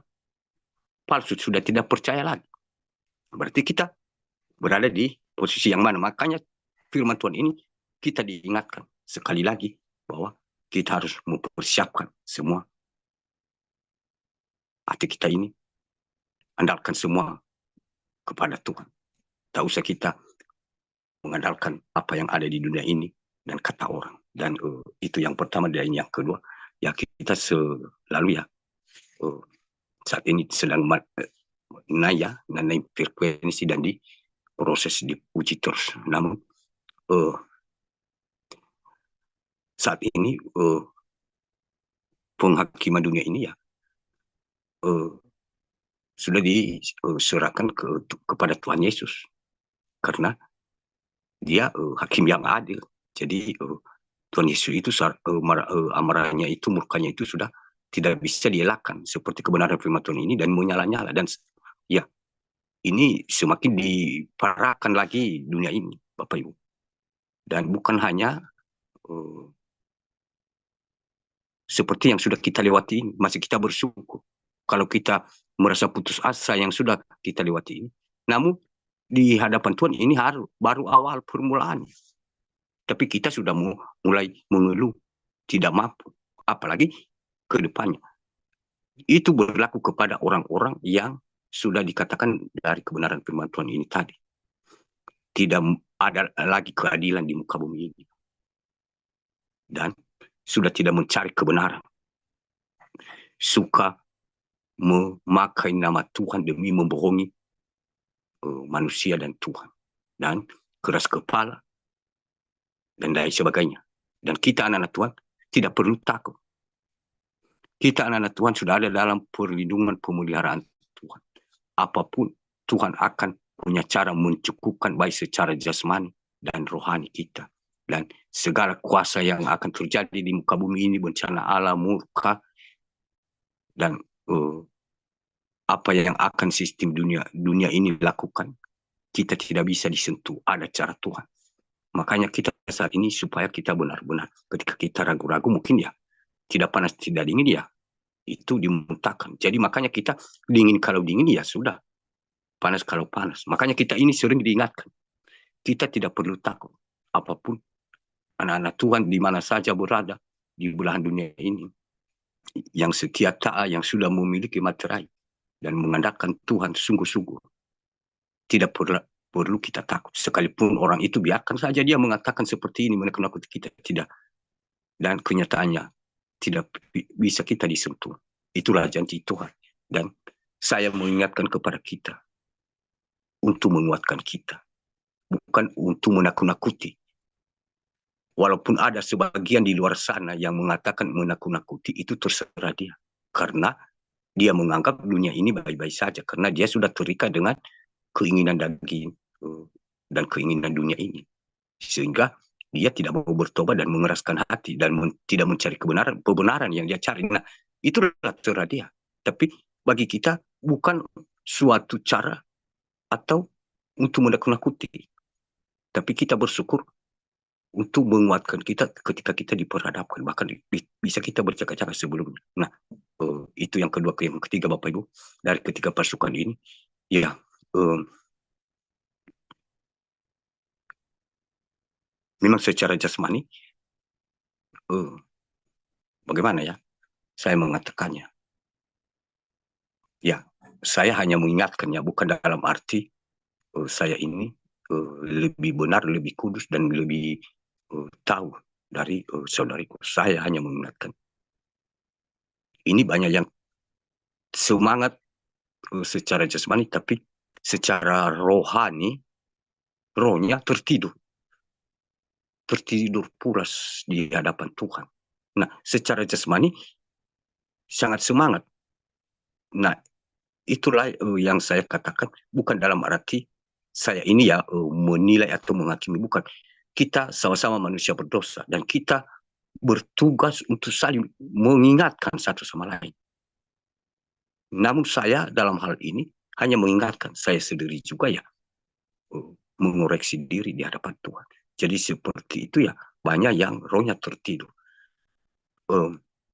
palsu, sudah tidak percaya lagi. Berarti kita berada di posisi yang mana? Makanya firman Tuhan ini kita diingatkan sekali lagi bahwa kita harus mempersiapkan semua hati kita ini, andalkan semua kepada Tuhan. Tak usah kita mengandalkan apa yang ada di dunia ini dan kata orang. Dan itu yang pertama. Dan yang kedua, ya kita selalu ya saat ini sedang naik frekuensi dan proses diuji terus. Namun saat ini penghakiman dunia ini ya sudah diserahkan kepada Tuhan Yesus, karena dia hakim yang adil. Jadi Tuhan Yesus itu amarahnya itu, murkanya itu sudah tidak bisa dielakkan seperti kebenaran firman Tuhan ini, dan menyala-nyala. Dan ya, ini semakin diparahkan lagi dunia ini, Bapak Ibu. Dan bukan hanya seperti yang sudah kita lewati ini, masih kita bersyukur. Kalau kita merasa putus asa yang sudah kita lewati ini, namun di hadapan Tuhan ini baru awal permulaan. Tapi kita sudah mulai mengeluh, tidak mampu, apalagi ke depannya. Itu berlaku kepada orang-orang yang sudah dikatakan dari kebenaran firman Tuhan ini tadi. Tidak ada lagi keadilan di muka bumi ini. Dan sudah tidak mencari kebenaran. Suka memakai nama Tuhan demi membohongi manusia dan Tuhan. Dan keras kepala dan lain sebagainya. Dan kita anak-anak Tuhan tidak perlu takut. Kita anak-anak Tuhan sudah ada dalam perlindungan pemeliharaan Tuhan. Apapun Tuhan akan punya cara mencukupkan, baik secara jasmani dan rohani kita. Dan segala kuasa yang akan terjadi di muka bumi ini, bencana alam, murka, dan apa yang akan sistem dunia ini lakukan, kita tidak bisa disentuh. Ada cara Tuhan. Makanya kita saat ini supaya kita benar-benar ketika kita ragu-ragu, mungkin ya tidak panas tidak dingin ya itu dimuntahkan. Jadi makanya kita dingin kalau dingin ya sudah, panas kalau panas. Makanya kita ini sering diingatkan, kita tidak perlu takut apapun. Anak-anak Tuhan di mana saja berada di belahan dunia ini, yang setia taat, yang sudah memiliki materai dan mengandalkan Tuhan sungguh-sungguh, tidak perlu kita takut. Sekalipun orang itu biarkan saja dia mengatakan seperti ini, menakut-nakuti kita, tidak. Dan kenyataannya tidak bisa kita disentuh. Itulah janji Tuhan. Dan saya mengingatkan kepada kita untuk menguatkan kita, bukan untuk menakut-nakuti. Walaupun ada sebagian di luar sana yang mengatakan menakut-nakuti, itu terserah dia. Karena dia menganggap dunia ini baik-baik saja. Karena dia sudah terikat dengan keinginan daging dan keinginan dunia ini. Sehingga dia tidak mau bertobat dan mengeraskan hati dan tidak mencari kebenaran yang dia cari. Nah, itulah terserah dia. Tapi bagi kita bukan suatu cara atau untuk menakut-nakuti. Tapi kita bersyukur untuk menguatkan kita ketika kita diperhadapkan. Bahkan bisa kita bercakap-cakap sebelumnya. Nah, itu yang kedua. Yang ketiga, Bapak Ibu, dari ketiga pasukan ini, Ya, eh, memang secara jasmani, eh, bagaimana ya, saya mengatakannya. Ya, saya hanya mengingatkannya, bukan dalam arti saya ini lebih benar, lebih kudus, dan lebih tahu dari saudariku. Saya hanya mengingatkan. Ini banyak yang semangat secara jasmani, tapi secara rohani, rohnya tertidur. Tertidur pulas di hadapan Tuhan. Nah, secara jasmani sangat semangat. Nah, itulah yang saya katakan, bukan dalam arti saya ini ya menilai atau menghakimi, bukan. Kita sama-sama manusia berdosa dan kita bertugas untuk saling mengingatkan satu sama lain. Namun saya dalam hal ini hanya mengingatkan saya sendiri juga ya mengoreksi diri di hadapan Tuhan. Jadi seperti itu ya, banyak yang rohnya tertidur.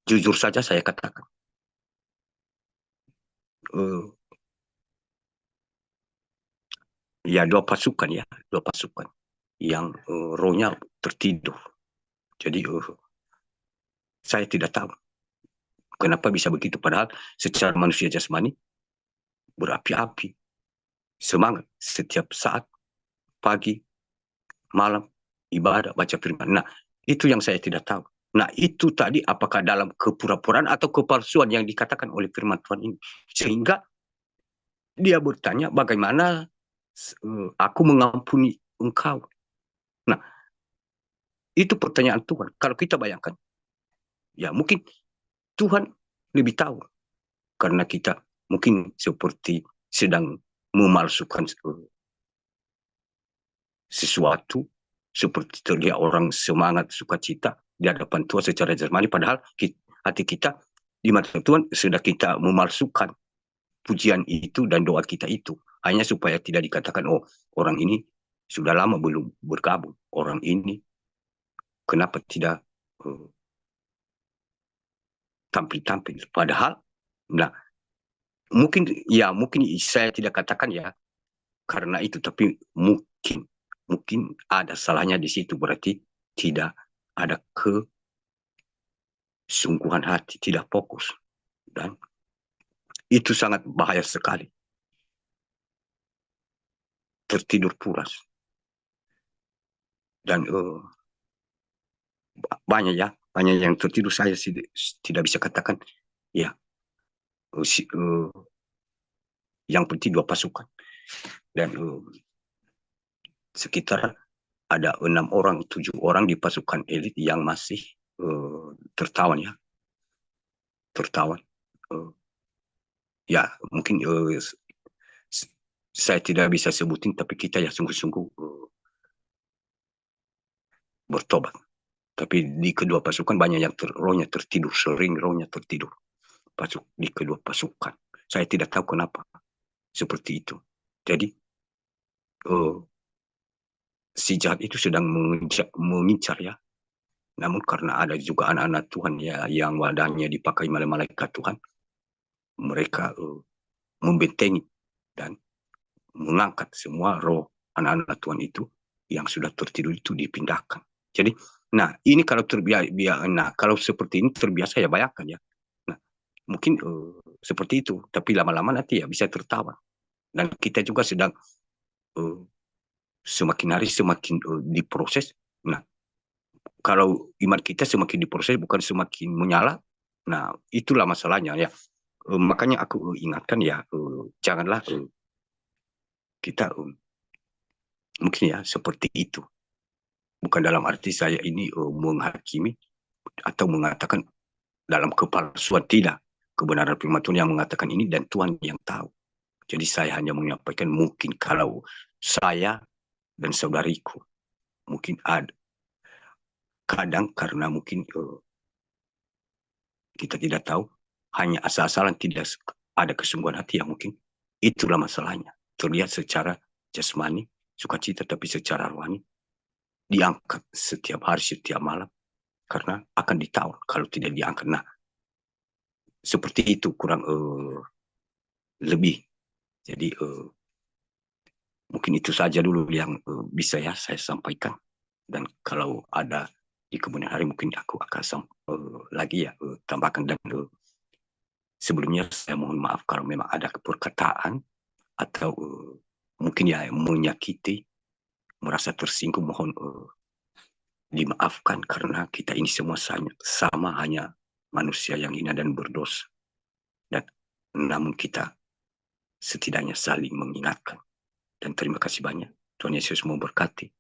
Jujur saja saya katakan, uh, ya dua pasukan yang rohnya tertidur. Jadi saya tidak tahu kenapa bisa begitu, padahal secara manusia jasmani berapi-api, semangat setiap saat, pagi, malam, ibadah, baca firman. Nah, itu yang saya tidak tahu. Nah, itu tadi apakah dalam kepura-puraan atau kepalsuan yang dikatakan oleh firman Tuhan ini. Sehingga dia bertanya, bagaimana aku mengampuni engkau? Nah, itu pertanyaan Tuhan. Kalau kita bayangkan, ya mungkin Tuhan lebih tahu. Karena kita mungkin seperti sedang memalsukan sesuatu, seperti terlihat orang semangat sukacita di hadapan Tuhan secara jasmani, padahal hati kita di mata Tuhan sudah kita memalsukan pujian itu dan doa kita itu, hanya supaya tidak dikatakan, oh orang ini sudah lama belum bergabung, orang ini kenapa tidak tampil-tampil, padahal nah mungkin saya tidak katakan ya karena itu, tapi mungkin ada salahnya di situ, berarti tidak ada kesungguhan hati, tidak fokus, dan itu sangat bahaya sekali, tertidur pulas. Dan banyak yang tertidur, saya tidak bisa katakan ya yang penting dua pasukan, dan sekitar ada 6 orang 7 orang di pasukan elit yang masih tertawan ya, tertawan ya mungkin saya tidak bisa sebutin, tapi kita ya sungguh-sungguh bertobat. Tapi di kedua pasukan banyak yang rohnya tertidur, sering rohnya tertidur di kedua pasukan. Saya tidak tahu kenapa seperti itu. Jadi si jahat itu sedang mengincar ya. Namun karena ada juga anak-anak Tuhan ya yang wadahnya dipakai oleh malaikat Tuhan, mereka membentengi dan mengangkat semua roh anak-anak Tuhan itu yang sudah tertidur itu dipindahkan. Jadi, nah ini kalau kalau seperti ini terbiasa ya bayangkan ya. Nah, mungkin seperti itu, tapi lama-lama nanti ya bisa tertawa. Dan kita juga sedang semakin hari semakin diproses. Nah, kalau iman kita semakin diproses bukan semakin menyala, nah itulah masalahnya ya. Makanya aku ingatkan ya, janganlah kita mungkin ya seperti itu. Bukan dalam arti saya ini menghakimi atau mengatakan dalam kepalsuan, tidak. Kebenaran firman Tuhan yang mengatakan ini dan Tuhan yang tahu. Jadi saya hanya menyampaikan mungkin kalau saya dan saudariku mungkin ada kadang karena mungkin kita tidak tahu, hanya asal-asalan, tidak ada kesungguhan hati yang mungkin itulah masalahnya. Terlihat secara jasmani sukacita, tapi secara rohani diangkat setiap hari, setiap malam, karena akan ditawan kalau tidak diangkat. Nah, seperti itu kurang lebih. Jadi mungkin itu saja dulu yang bisa ya saya sampaikan. Dan kalau ada di kemudian hari mungkin aku akan lagi ya tambahkan. Dan sebelumnya saya mohon maaf kalau memang ada perkataan atau mungkin ya menyakiti, merasa tersinggung, mohon dimaafkan karena kita ini semua sama hanya manusia yang hina dan berdosa. Dan namun kita setidaknya saling mengingatkan. Dan terima kasih banyak. Tuhan Yesus memberkati.